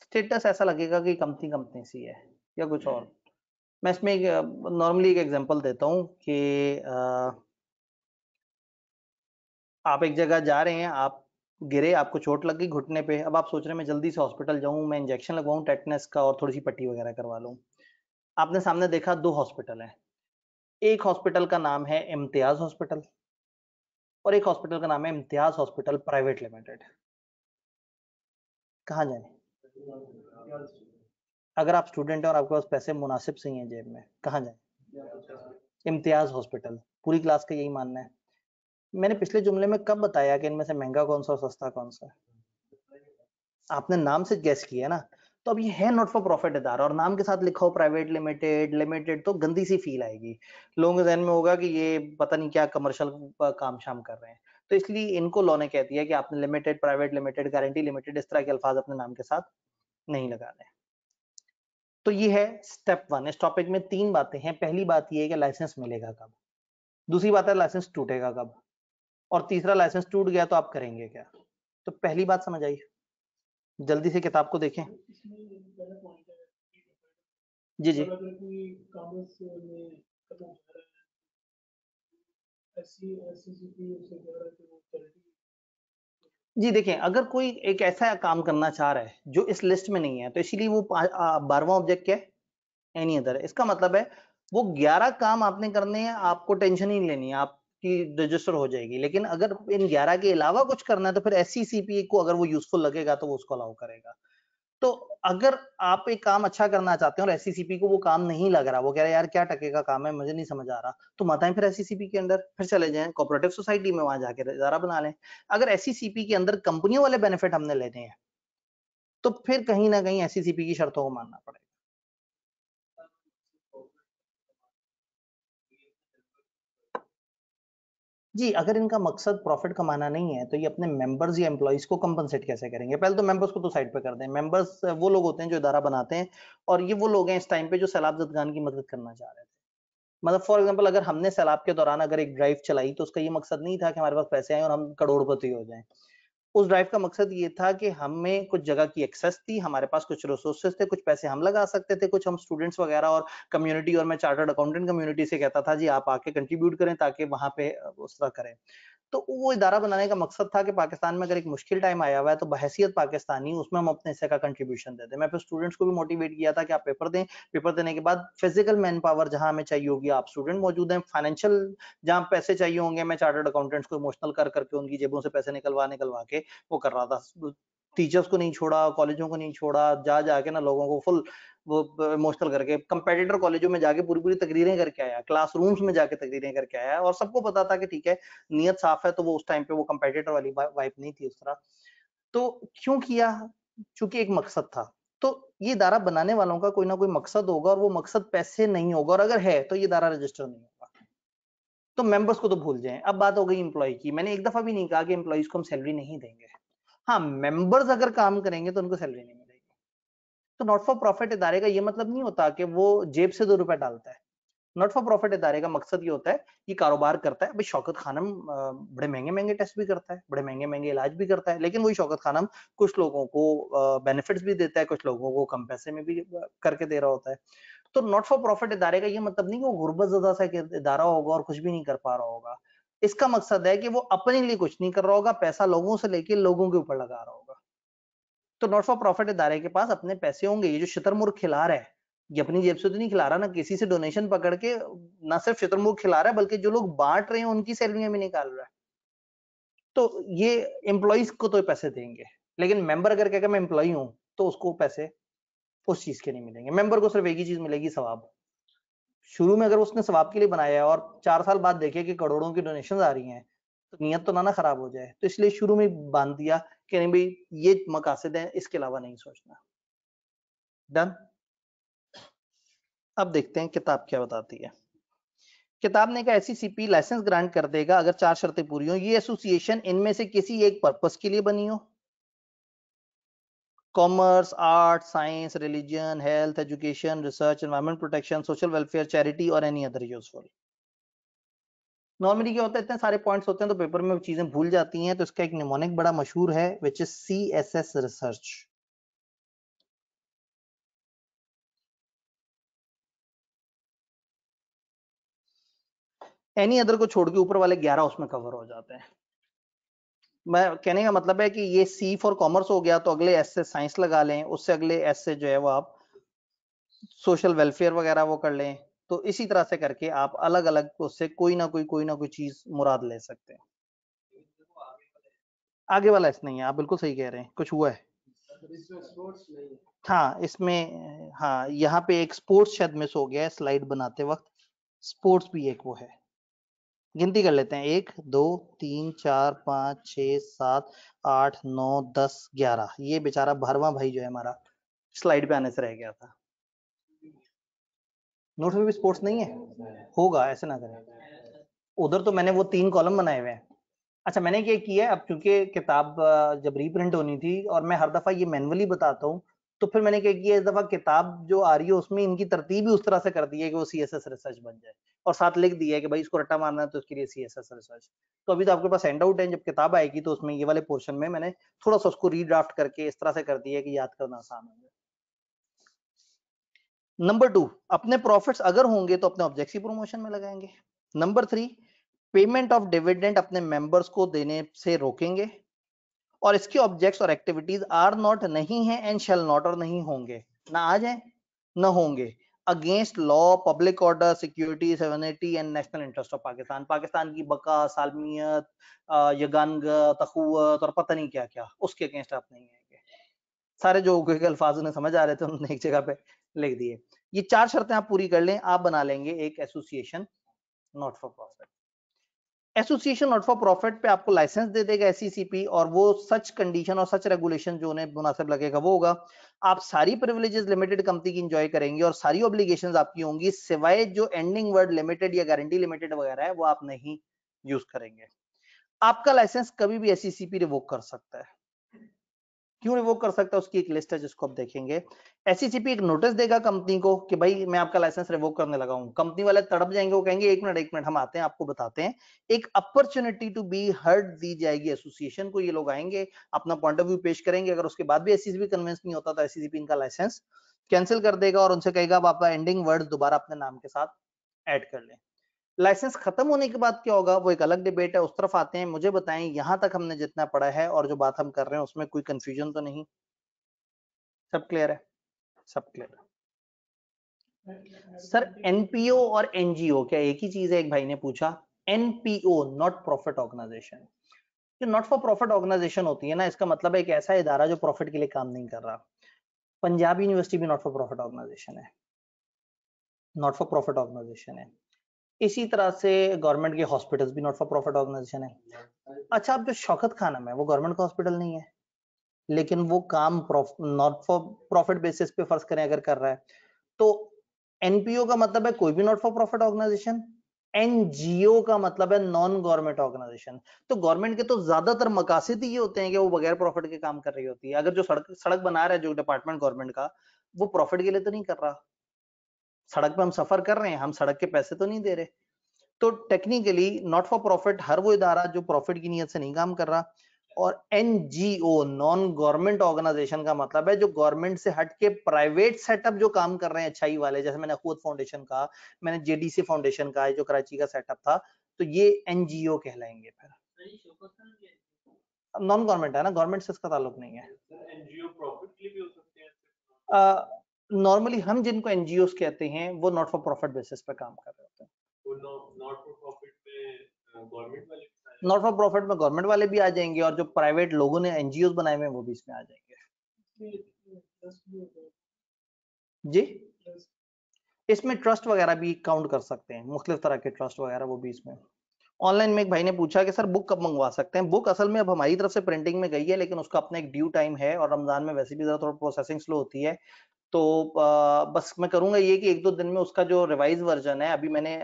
स्टेटस ऐसा लगेगा कि कंपनी कंपनी सी है या कुछ और। मैं इसमें नॉर्मली एक एग्जांपल देता हूं कि आप एक जगह जा रहे हैं, आप गिरे, आपको चोट लग गई घुटने पे, अब आप सोच रहे हैं मैं जल्दी से हॉस्पिटल जाऊं, मैं इंजेक्शन लगवाऊं टेटनस का और थोड़ी सी पट्टी वगैरह करवा लूं। आपने सामने देखा 2 हॉस्पिटल हैं, एक हॉस्पिटल का नाम है इम्तियाज हॉस्पिटल और एक हॉस्पिटल का नाम है इम्तियाज हॉस्पिटल प्राइवेट लिमिटेड। कहाँ जाए? अगर आप स्टूडेंट हैं और आपके पास पैसे मुनासिब सही हैं जेब में, कहाँ जाए? इम्तियाज हॉस्पिटल। पूरी क्लास का यही मानना है। मैंने पिछले जुमले में कब बताया कि इनमें से महंगा कौन सा और सस्ता कौन सा है? आपने नाम से गैस किया ना। तो अब ये है नॉट फॉर प्रॉफिट इदारा, और नाम के साथ लिखा हो प्राइवेट लिमिटेड, लिमिटेड, तो गंदी सी फील आएगी। लोगों के जहन में होगा कि ये पता नहीं क्या कमर्शियल काम शाम कर रहे हैं। तो इसलिए इनको लॉ ने कह दिया कि आपने limited, private limited, guarantee limited इस तरह के अल्फाज अपने नाम के साथ नहीं लगाने। तो ये है स्टेप 1। इस टॉपिक में 3 बातें हैं। पहली बात ये है कि लाइसेंस मिलेगा कब, दूसरी बात है लाइसेंस टूटेगा कब, और तीसरा लाइसेंस टूट गया तो आप करेंगे क्या। तो पहली बात समझ आई? जल्दी से किताब को देखें। जी जी जी, देखें अगर कोई एक ऐसा काम करना चाह रहा है जो इस लिस्ट में नहीं है, तो इसीलिए वो 12वां ऑब्जेक्ट क्या है? Any other. इसका मतलब है वो 11 काम आपने करने हैं, आपको टेंशन ही नहीं लेनी है, आपकी रजिस्टर हो जाएगी। लेकिन अगर इन 11 के अलावा कुछ करना है तो फिर एससीसीपी को अगर वो यूजफुल लगेगा तो वो उसको अलाउ करेगा। तो अगर आप एक काम अच्छा करना चाहते हैं और एससीसीपी को वो काम नहीं लग रहा, वो कह रहा है यार क्या टके का काम है, मुझे नहीं समझ आ रहा, तो मत आए फिर एससीसीपी के अंदर, फिर चले जाएं कोऑपरेटिव सोसाइटी में, वहां जाके इदारा बना लें। अगर एससीसीपी के अंदर कंपनियों वाले बेनिफिट हमने लेने हैं तो फिर कहीं ना कहीं एससीसीपी की शर्तों को मानना पड़ेगा। जी, अगर इनका मकसद प्रॉफिट कमाना नहीं है तो ये अपने मेंबर्स या एम्प्लॉइज को कंपनसेट कैसे करेंगे? पहले तो मेंबर्स को तो साइड पे कर दें। मेंबर्स वो लोग होते हैं जो इदारा बनाते हैं, और ये वो लोग हैं इस टाइम पे जो सैलाब ज़दगान की मदद करना चाह रहे थे। मतलब फॉर एग्जांपल अगर हमने सैलाब के दौरान अगर एक ड्राइव चलाई तो उसका ये मकसद नहीं था कि हमारे पास पैसे आए और हम करोड़पति हो जाएं। उस ड्राइव का मकसद ये था कि हमें कुछ जगह की एक्सेस थी, हमारे पास कुछ रिसोर्सेज थे, कुछ पैसे हम लगा सकते थे, कुछ हम स्टूडेंट्स वगैरह और कम्युनिटी, और मैं चार्टर्ड अकाउंटेंट कम्युनिटी से कहता था जी आप आके कंट्रीब्यूट करें ताकि वहां पे उस तरह करें। तो वो इदारा बनाने का मकसद था कि पाकिस्तान में अगर एक मुश्किल टाइम आया हुआ है तो बहैसियत पाकिस्तानी उसमें हम अपने हिस्से का कंट्रीब्यूशन दे दें। मैं फिर स्टूडेंट्स को भी मोटिवेट किया था कि आप पेपर दें, पेपर देने के बाद फिजिकल मैन पावर जहां हमें चाहिए होगी आप स्टूडेंट मौजूद हैं, फाइनेंशियल जहां पैसे चाहिए होंगे मैं चार्टर्ड अकाउंटेंट्स को इमोशनल कर करके उनकी जेबों से पैसे निकलवा निकलवा के वो कर रहा था। टीचर्स को नहीं छोड़ा, कॉलेजों को नहीं छोड़ा, जा जाके ना लोगों को फुल वो इमोशनल करके कंपेटिटर कॉलेजों में जाके पूरी पूरी तकरीरें करके आया, क्लासरूम्स में जाके तकरीरें करके आया, और सबको पता था कि ठीक है नियत साफ है। तो वो उस टाइम पे वो कंपेटिटर वाली वाइब नहीं थी उस तरह। तो क्यों किया? चूंकि एक मकसद था। तो ये इदारा बनाने वालों का कोई ना कोई मकसद होगा, और वो मकसद पैसे नहीं होगा, और अगर है तो ये इदारा रजिस्टर नहीं होगा। तो मेंबर्स को तो भूल जाएं। अब बात हो गई एम्प्लॉय की। मैंने एक दफा भी नहीं कहा कि एम्प्लॉइज को हम सैलरी नहीं देंगे। हाँ, मेंबर्स अगर काम करेंगे तो उनको सैलरी नहीं मिलेगी। तो नॉट फॉर प्रॉफिट इदारे का ये मतलब नहीं होता कि वो जेब से 2 रुपए डालता है। नॉट फॉर प्रॉफिट इदारे का मकसद ये होता है कि कारोबार करता है। अभी शौकत खानम बड़े महंगे महंगे टेस्ट भी करता है, बड़े महंगे महंगे इलाज भी करता है, लेकिन वही शौकत खानम कुछ लोगों को बेनिफिट्स भी देता है, कुछ लोगों को कम पैसे में भी करके दे रहा होता है। तो नॉट फॉर प्रॉफिट इदारे का ये मतलब नहीं कि वो गुर्बत ज़दा सा इदारा होगा और कुछ भी नहीं कर पा रहा होगा। इसका मकसद है कि वो अपने लिए कुछ नहीं कर रहा होगा, पैसा लोगों से लेके लोगों के ऊपर लगा रहा होगा। तो नॉट फॉर प्रॉफिट इदारे के पास अपने पैसे होंगे। ये जो शुतुरमुर्ग खिला रहा है, ये अपनी जेब से तो नहीं खिला रहा ना, किसी से डोनेशन पकड़ के ना सिर्फ शुतुरमुर्ग खिला रहा है, बल्कि जो लोग बांट रहे हैं उनकी सैलरियां भी निकाल रहा है। तो ये एम्प्लॉइज को तो पैसे देंगे, लेकिन मेंबर अगर कहेगा मैं एम्प्लॉई हूं तो उसको पैसे उस चीज के नहीं मिलेंगे। मेंबर को सिर्फ एक ही चीज मिलेगी, सवाब। शुरू में अगर उसने सवाब के लिए बनाया है और 4 साल बाद देखे कि करोड़ों की डोनेशन आ रही हैं, तो नियत तो ना खराब हो जाए। तो इसलिए शुरू में बांध दिया कि नहीं भाई ये मकासद है, इसके अलावा नहीं सोचना। डन। अब देखते हैं किताब क्या बताती है। किताब ने कहा एससीसीपी लाइसेंस ग्रांट कर देगा अगर 4 शर्तें पूरी हो। ये एसोसिएशन इनमें से किसी एक पर्पस के लिए बनी हो, commerce, art, science, religion, health, education, research, environment protection, social welfare, charity और एनी अदर यूजफुल। नॉर्मली क्या होता है, इतने सारे पॉइंट्स होते हैं तो पेपर में चीजें भूल जाती हैं, तो इसका एक निमोनिक बड़ा मशहूर है which is CSS research. Any other को छोड़ के ऊपर वाले 11 उसमें कवर हो जाते हैं। मैं कहने का मतलब है कि ये C फॉर कॉमर्स हो गया, तो अगले S से साइंस लगा लें, उससे अगले S से जो है वो आप सोशल वेलफेयर वगैरह वो कर लें। तो इसी तरह से करके आप अलग अलग उससे कोई ना कोई चीज मुराद ले सकते हैं। आगे वाला इस नहीं है, आप बिल्कुल सही कह रहे हैं, कुछ हुआ है। हाँ इसमें, हाँ यहाँ पे एक स्पोर्ट्स शायद मिस हो गया है स्लाइड बनाते वक्त। स्पोर्ट्स भी एक वो है। गिनती कर लेते हैं, 1 2 3 4 5 6 7 8 9 10 11। ये बेचारा 12वां भाई जो है हमारा स्लाइड पे आने से रह गया था। नोट्स में भी स्पोर्ट्स नहीं है, होगा, ऐसे ना करें। उधर तो मैंने वो 3 कॉलम बनाए हुए हैं। अच्छा मैंने क्या किया है, अब क्योंकि किताब जब रीप्रिंट होनी थी और मैं हर दफा ये मैनुअली बताता हूँ, तो फिर मैंने क्या किया, इस दफा किताब जो आ रही है उसमें इनकी तरतीब ही उस तरह से कर दी है कि वो CSS रिसर्च बन जाए, और साथ लिख दिया है कि भाई इसको रट्टा मारना है तो उसके लिए CSS रिसर्च। तो अभी तो आपके पास हैंड आउट है, जब किताब आएगी तो उसमें ये वाले पोर्शन में मैंने थोड़ा सा उसको रीड्राफ्ट करके इस तरह से कर दिया है कि याद करना आसान हो जाए। नंबर 2, अपने प्रॉफिट्स अगर होंगे तो अपने ऑब्जेक्टिव प्रमोशन में लगाएंगे। नंबर 3, पेमेंट ऑफ डिविडेंड अपने मेंबर्स को देने से रोकेंगे, और इसके ऑब्जेक्ट्स और एक्टिविटीज आर नॉट नहीं है एंड शैल नॉट और नहीं होंगे, ना आ जाए ना होंगे, against law, public order, security, sovereignty and national interest of Pakistan. Pakistan की बका, सालमियत, यगानगत, अखुवत और पता नहीं क्या क्या, उसके अगेंस्ट आप नहीं आएंगे। सारे जो अल्फाज उन्हें समझ आ रहे थे उन्होंने एक जगह पे लिख दिए। ये 4 शर्तें आप पूरी कर लें, आप बना लेंगे एक association not for profit. Association not for profit पे आपको लाइसेंस दे देगा एससीसीपी, और वो सच कंडीशन और सच रेगुलेशन जो उन्हें मुनासिब लगेगा वो होगा। आप सारी प्रिविलेजेस लिमिटेड कंपनी की एंजॉय करेंगे और सारी ऑब्लिगेशंस आपकी होंगी, सिवाय जो एंडिंग वर्ड लिमिटेड या गारंटी लिमिटेड वगैरह है वो आप नहीं यूज करेंगे। आपका लाइसेंस कभी भी एससीसीपी रिवोक कर सकता है। क्यों रिवोक कर सकता है, उसकी एक लिस्ट है जिसको आप देखेंगे। एससीसीपी एक नोटिस देगा कंपनी को कि भाई मैं आपका लाइसेंस रिवोक करने लगा हूं। कंपनी वाले तड़प जाएंगे, वो कहेंगे एक मिनट हम आते हैं, आपको बताते हैं। एक अपॉर्चुनिटी टू बी हर्ड दी जाएगी एसोसिएशन को, ये लोग आएंगे अपना पॉइंट ऑफ व्यू पेश करेंगे। अगर उसके बाद भी एससीसीपी कन्विंस नहीं होता तो एससीसीपी इनका लाइसेंस कैंसिल कर देगा और उनसे कहेगा आप आपका एंडिंग वर्ड दोबारा अपने नाम के साथ ऐड कर लें। लाइसेंस खत्म होने के बाद क्या होगा वो एक अलग डिबेट है, उस तरफ आते हैं। मुझे बताएं यहां तक हमने जितना पढ़ा है और जो बात हम कर रहे हैं उसमें कोई कंफ्यूजन तो नहीं, सब क्लियर है? सब क्लियर है सर। एनपीओ और एनजीओ क्या एक ही चीज है? एक भाई ने पूछा। एनपीओ नॉट प्रॉफिट ऑर्गेनाइजेशन, जो नॉट फॉर प्रॉफिट ऑर्गेनाइजेशन होती है ना, इसका मतलब एक ऐसा इदारा जो प्रॉफिट के लिए काम नहीं कर रहा। पंजाब यूनिवर्सिटी भी नॉट फॉर प्रॉफिट ऑर्गेनाइजेशन है, नॉट फॉर प्रॉफिट ऑर्गेनाइजेशन है। इसी तरह से गवर्नमेंट के हॉस्पिटल्स भी नॉट फॉर प्रॉफिट ऑर्गेनाइजेशन है। अच्छा, अब जो शौकत खानम है वो गवर्नमेंट का हॉस्पिटल नहीं है, लेकिन वो काम नॉट फॉर प्रॉफिट बेसिस पे फर्ज करें अगर कर रहा है, तो एनपीओ का मतलब है कोई भी not for profit organisation, NGO का मतलब है नॉन गवर्नमेंट ऑर्गेनाइजेशन। तो गवर्नमेंट के तो ज्यादातर मकासद ही ये होते हैं कि वो बगैर प्रॉफिट के काम कर रही होती है। अगर जो सड़क बना रहा है जो डिपार्टमेंट गवर्नमेंट का, वो प्रॉफिट के लिए तो नहीं कर रहा। सड़क पे हम सफर कर रहे हैं, हम सड़क के पैसे तो नहीं दे रहे। तो टेक्निकली नॉट फॉर प्रॉफिट हर वो इदारा जो प्रॉफिट की नीयत से नहीं काम कर रहा, और एनजीओ नॉन गवर्नमेंट ऑर्गेनाइजेशन का मतलब है जो गवर्नमेंट से हट के प्राइवेट सेटअप जो काम कर रहे हैं अच्छाई वाले, जैसे मैंने अखूत फाउंडेशन कहा, मैंने जेडीसी फाउंडेशन कहा जो कराची का सेटअप था, तो ये एनजीओ कहलाएंगे। फिर नॉन गवर्नमेंट है ना, गवर्नमेंट से इसका ताल्लुक नहीं है। एनजीओ प्रॉफिट के लिए भी हो सकते हैं। नॉर्मली हम जिनको एनजीओ कहते हैं वो नॉट फॉर प्रॉफिट बेसिस पे काम कर रहे होते हैं। नॉट फॉर प्रॉफिट में गवर्नमेंट वाले, नॉट फॉर प्रॉफिट में गवर्नमेंट वाले भी आ जाएंगे, और जो प्राइवेट लोगों ने एनजीओ बनाए हुए हैं वो भी इसमें आ जाएंगे। जी, इसमें ट्रस्ट वगैरह भी काउंट कर सकते हैं, मुख्तलिफ तरह के ट्रस्ट वगैरह वो भी इसमें। ऑनलाइन में एक भाई ने पूछा कि सर बुक कब मंगवा सकते हैं। बुक असल में अब हमारी तरफ से प्रिंटिंग में गई है, लेकिन उसका अपना एक ड्यू टाइम है, और रमजान में वैसे भी जरा थोड़ा प्रोसेसिंग स्लो होती है। तो बस मैं करूंगा ये कि 1-2 दिन में उसका जो रिवाइज वर्जन है, अभी मैंने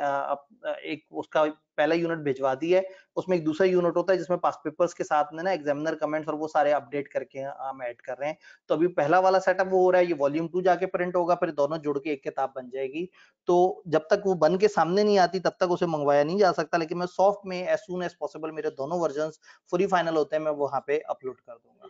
एक उसका पहला यूनिट भिजवा दी है, उसमें एक दूसरा यूनिट होता है जिसमें पास पेपर्स के साथ में ना एग्जामिनर कमेंट्स और वो सारे अपडेट करके हम ऐड कर रहे हैं। तो अभी पहला वाला सेटअप वो हो रहा है, ये वॉल्यूम 2 जाके प्रिंट होगा, फिर दोनों जुड़ के एक किताब बन जाएगी। तो जब तक वो बन के सामने नहीं आती तब तक उसे मंगवाया नहीं जा सकता, लेकिन मैं सॉफ्ट में एज सून एज पॉसिबल मेरे दोनों वर्जन फुली फाइनल होते हैं, मैं वहां पे अपलोड कर दूंगा।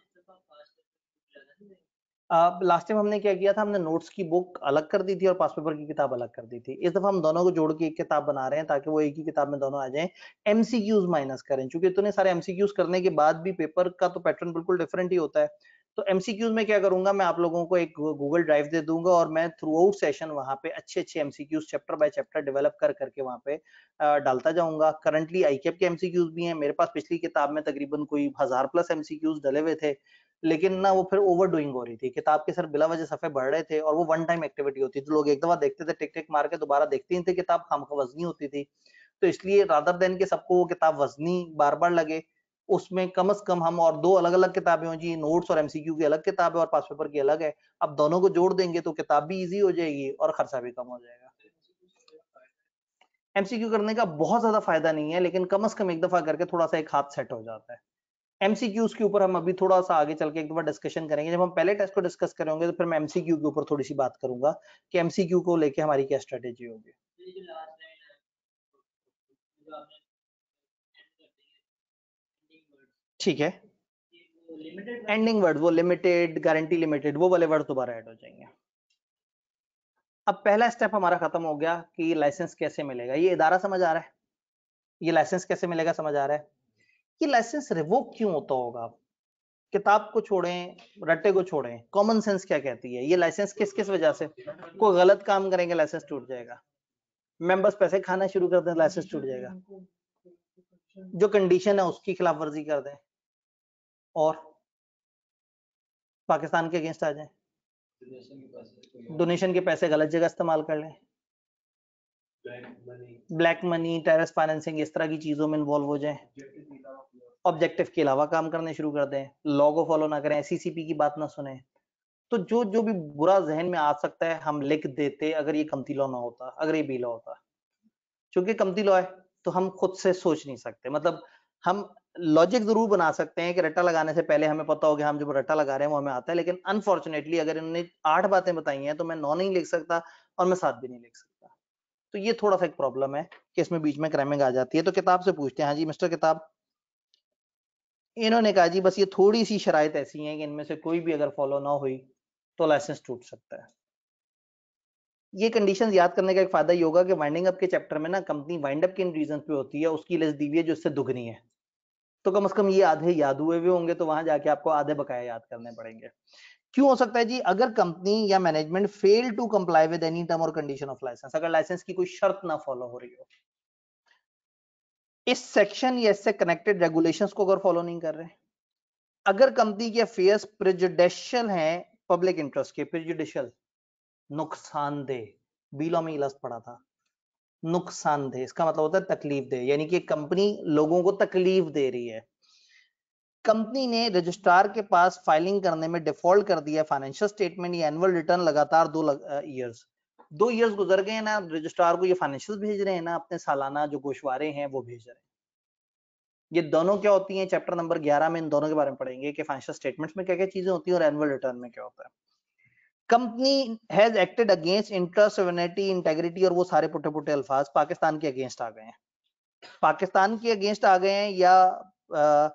लास्ट टाइम हमने क्या किया था, हमने नोट्स की बुक अलग कर दी थी और पास पेपर की किताब अलग कर दी थी। इस दफा हम दोनों को जोड़ के एक किताब बना रहे हैं ताकि वो एक ही किताब में दोनों आ जाएं। एमसीक्यूज माइनस करें, क्योंकि इतने सारे एमसीक्यूज करने के बाद भी पेपर का तो पैटर्न बिल्कुल डिफरेंट ही होता है। तो एमसीक्यूज में क्या करूंगा, मैं आप लोगों को एक गूगल ड्राइव दे दूंगा और मैं थ्रू आउट सेशन वहां पे अच्छे अच्छे MCQs chapter by chapter develop कर करके वहां पे डालता जाऊंगा। करंटली आईकेप के एमसीक्यूज भी हैं मेरे पास, पिछली किताब में तकरीबन कोई 1000+ एमसीक्यूज डले हुए थे, लेकिन ना वो फिर ओवर डूइंग हो रही थी, किताब के सर बिला वजह सफे बढ़ रहे थे, और वो वन टाइम एक्टिविटी होती थी, लोग एक दफा देखते थे टिक टिक मार के दोबारा देखते ही थे, किताब खामखा वजनी होती थी। तो इसलिए रादर देन के सबको वो किताब वजनी बार बार लगे, उसमें कम से कम हम और दो अलग अलग किताबें हों जी, नोट्स और एमसीक्यू की अलग किताब है और पास पेपर की अलग है। अब दोनों को जोड़ देंगे तो किताब भी इजी हो जाएगी और खर्चा भी कम हो जाएगा। एमसीक्यू करने का बहुत ज्यादा फायदा नहीं है, लेकिन कम से कम एक दफा करके थोड़ा सा एक हाथ सेट हो जाता है। एमसीक्यूज के ऊपर हम अभी थोड़ा सा आगे चल के एक बार डिस्कशन करेंगे, जब हम पहले टेस्ट को डिस्कस करेंगे तो फिर मैं एमसीक्यू के ऊपर थोड़ी सी बात करूंगा कि एमसीक्यू को लेके हमारी क्या स्ट्रेटेजी होगी। ठीक है, एंडिंग वर्ड वो लिमिटेड, गारंटी लिमिटेड, वो वाले वर्ड दोबारा ऐड हो जाएंगे। अब पहला स्टेप हमारा खत्म हो गया कि लाइसेंस कैसे मिलेगा, ये इदारा समझ आ रहा है, ये लाइसेंस कैसे मिलेगा समझ आ रहा है। ये लाइसेंस रिवोक क्यों होता होगा, किताब को छोड़ें, रट्टे को छोड़ें, कॉमन सेंस क्या कहती है, ये लाइसेंस किस किस वजह से, कोई गलत काम करेंगे लाइसेंस टूट जाएगा, मेंबर्स पैसे खाना शुरू कर दें लाइसेंस टूट जाएगा, जो कंडीशन है उसकी खिलाफ वर्जी कर दें और पाकिस्तान के अगेंस्ट आ जाएं, डोनेशन के पैसे गलत जगह इस्तेमाल कर लें, ब्लैक मनी, टेररिस्ट फाइनेंसिंग, इस तरह की चीजों में इन्वॉल्व हो जाएं, ऑब्जेक्टिव के अलावा काम करने शुरू कर दें, लॉ को फॉलो ना करें, सीसीपी की बात ना सुने। तो जो जो भी बुरा जहन में आ सकता है हम लिख देते अगर ये कमती लॉ ना होता, अगर ये बी लॉ होता। क्योंकि कमती लॉ है तो हम खुद से सोच नहीं सकते, मतलब हम लॉजिक जरूर बना सकते हैं कि रट्टा लगाने से पहले हमें पता हो कि हम जो रट्टा लगा रहे हैं वो हमें आता है, लेकिन अनफॉर्चुनेटली अगर इन्होंने 8 बातें बताई हैं तो मैं 9 नहीं लिख सकता और मैं 7 भी नहीं लिख सकता। तो ये थोड़ा सा एक प्रॉब्लम है कि इसमें बीच में क्रैमिंग आ जाती है। तो किताब से पूछते हैं, हाँ जी मिस्टर किताब। इन्होंने कहा जी बस ये थोड़ी सी शराइत ऐसी हैं कि इनमें से कोई भी अगर फॉलो ना हुई तो लाइसेंस टूट सकता है। ये कंडीशन याद करने का एक फायदा ये होगा कि वाइंडिंग अप के चैप्टर में ना कंपनी वाइंड अप किन रीजन पे होती है उसकी लिस्ट दी हुई है जो इससे दुगनी है, तो कम से कम ये आधे याद हुए हुए होंगे, तो वहां जाके आपको आधे बकाया याद करने पड़ेंगे। क्यों हो सकता है जी, अगर कंपनी या management fail to comply with any term और कंडीशन ऑफ लाइसेंस, अगर लाइसेंस की कोई शर्त ना फॉलो हो रही हो, इस सेक्शन या इससे कनेक्टेड रेगुलेशंस को अगर फॉलो नहीं कर रहे, अगर कंपनी के अफेयर्स प्रेजुडिशियल हैं, पब्लिक इंटरेस्ट के, प्रेजुडिशियल नुकसानदेह, बिलो में लफ्ज पड़ा था नुकसानदेह, इसका मतलब होता है तकलीफ दे, यानी कि कंपनी लोगों को तकलीफ दे रही है। कंपनी ने रजिस्ट्रार के पास फाइलिंग करने में डिफॉल्ट कर दिया, फाइनेंशियल स्टेटमेंट या एनुअल रिटर्न लगातार 2 इयर्स गुजर गए ना, रजिस्ट्रार को ये फाइनेंशियल भेज रहे हैं ना, अपने सालाना जो गोशवारे हैं वो भेज रहे हैं। ये दोनों क्या होती हैं, चैप्टर नंबर 11 में इन दोनों के बारे में पढ़ेंगे कि फाइनेंशियल स्टेटमेंट्स में क्या क्या चीजें होती हैं और एनुअल रिटर्न में क्या होता है। Company has acted against interest, sovereignty, integrity, और वो सारे पुट्टे पुट्टे अल्फाज पाकिस्तान के अगेंस्ट आ गए हैं, पाकिस्तान के अगेंस्ट आ गए हैं, या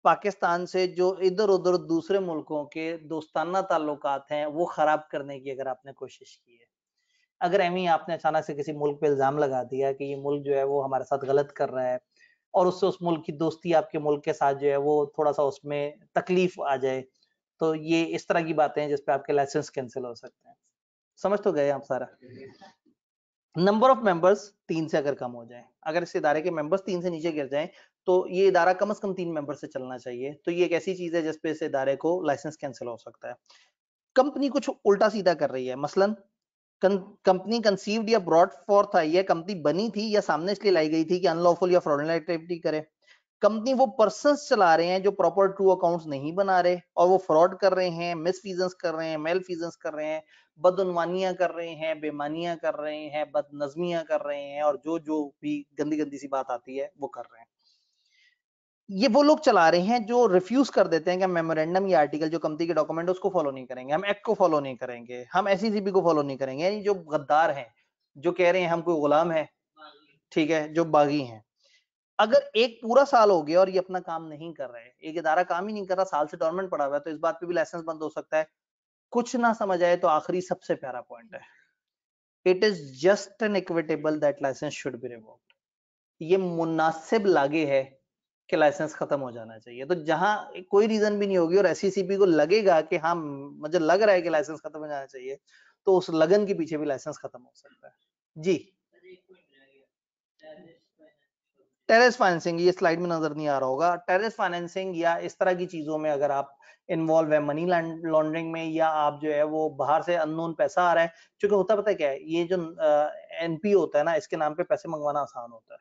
पाकिस्तान से जो इधर उधर दूसरे मुल्कों के दोस्ताना ताल्लुकात हैं वो खराब करने की अगर आपने कोशिश की है, अगर एमी आपने अचानक से किसी मुल्क पे इल्जाम लगा दिया कि ये मुल्क जो है वो हमारे साथ गलत कर रहा है, और उससे उस मुल्क की दोस्ती आपके मुल्क के साथ जो है वो थोड़ा सा उसमें तकलीफ आ जाए, तो ये इस तरह की बातें हैं जिसपे आपके लाइसेंस कैंसिल हो सकते हैं। समझ तो गए आप सारा। नंबर ऑफ मेंबर्स 3 से अगर कम हो जाए, अगर इस इदारे के मेंबर्स 3 से नीचे गिर जाएं, तो ये इदारा कम से कम 3 मेंबर से चलना चाहिए, तो ये एक ऐसी चीज है जिसपे इस इदारे को लाइसेंस कैंसिल हो सकता है। कंपनी कुछ उल्टा सीधा कर रही है, मसलन कंपनी कंसीव्ड या ब्रॉट फॉर्थ आई है, कंपनी बनी थी या सामने इसलिए लाई गई थी कि अनलॉफुल या फ्रॉडुलेंट एक्टिविटी करे, कंपनी वो पर्संस चला रहे हैं जो प्रॉपर ट्रू अकाउंट्स नहीं बना रहे और वो फ्रॉड कर रहे हैं, मिसफीजेंस कर रहे हैं, मेलफीजेंस कर रहे हैं, बदउनवानियां कर रहे हैं, बेमानियां कर रहे हैं, बदनजमियां कर रहे हैं, और जो जो भी गंदी गंदी सी बात आती है वो कर रहे हैं। ये वो लोग चला रहे हैं जो रिफ्यूज कर देते हैं कि मेमोरेंडम या आर्टिकल जो कंपनी के डॉक्यूमेंट है उसको फॉलो नहीं करेंगे, हम एक्ट को फॉलो नहीं करेंगे, हम एसईसीपी को फॉलो नहीं करेंगे, यानी जो गद्दार हैं, जो कह रहे हैं हम कोई गुलाम है, ठीक है, जो बागी हैं। अगर एक पूरा साल हो गया और ये अपना काम नहीं कर रहे, एक इदारा काम ही नहीं कर रहा, साल से डॉर्मेंट पड़ा हुआ है, तो इस बात पे भी लाइसेंस बंद हो सकता है। कुछ ना समझ आए तो आखिरी सबसे प्यारा पॉइंट है, it is just an equitable that licence should be revoked. ये मुनासिब लागे है कि लाइसेंस खत्म हो जाना चाहिए, तो जहां कोई रीजन भी नहीं होगी और एसईसीपी को लगेगा कि हाँ मुझे लग रहा है कि लाइसेंस खत्म हो जाना चाहिए, तो उस लगन के पीछे भी लाइसेंस खत्म हो सकता है। जी, टेरेस फाइनेंसिंग, ये स्लाइड में नजर नहीं आ रहा होगा, टेरेस फाइनेंसिंग या इस तरह की चीजों में अगर आप इन्वॉल्व है, मनी लॉन्ड्रिंग में, या आप जो है वो बाहर से अननोन पैसा आ रहा है, क्योंकि होता पता है क्या है, ये जो एनपीओ होता है ना, इसके नाम पे पैसे मंगवाना आसान होता है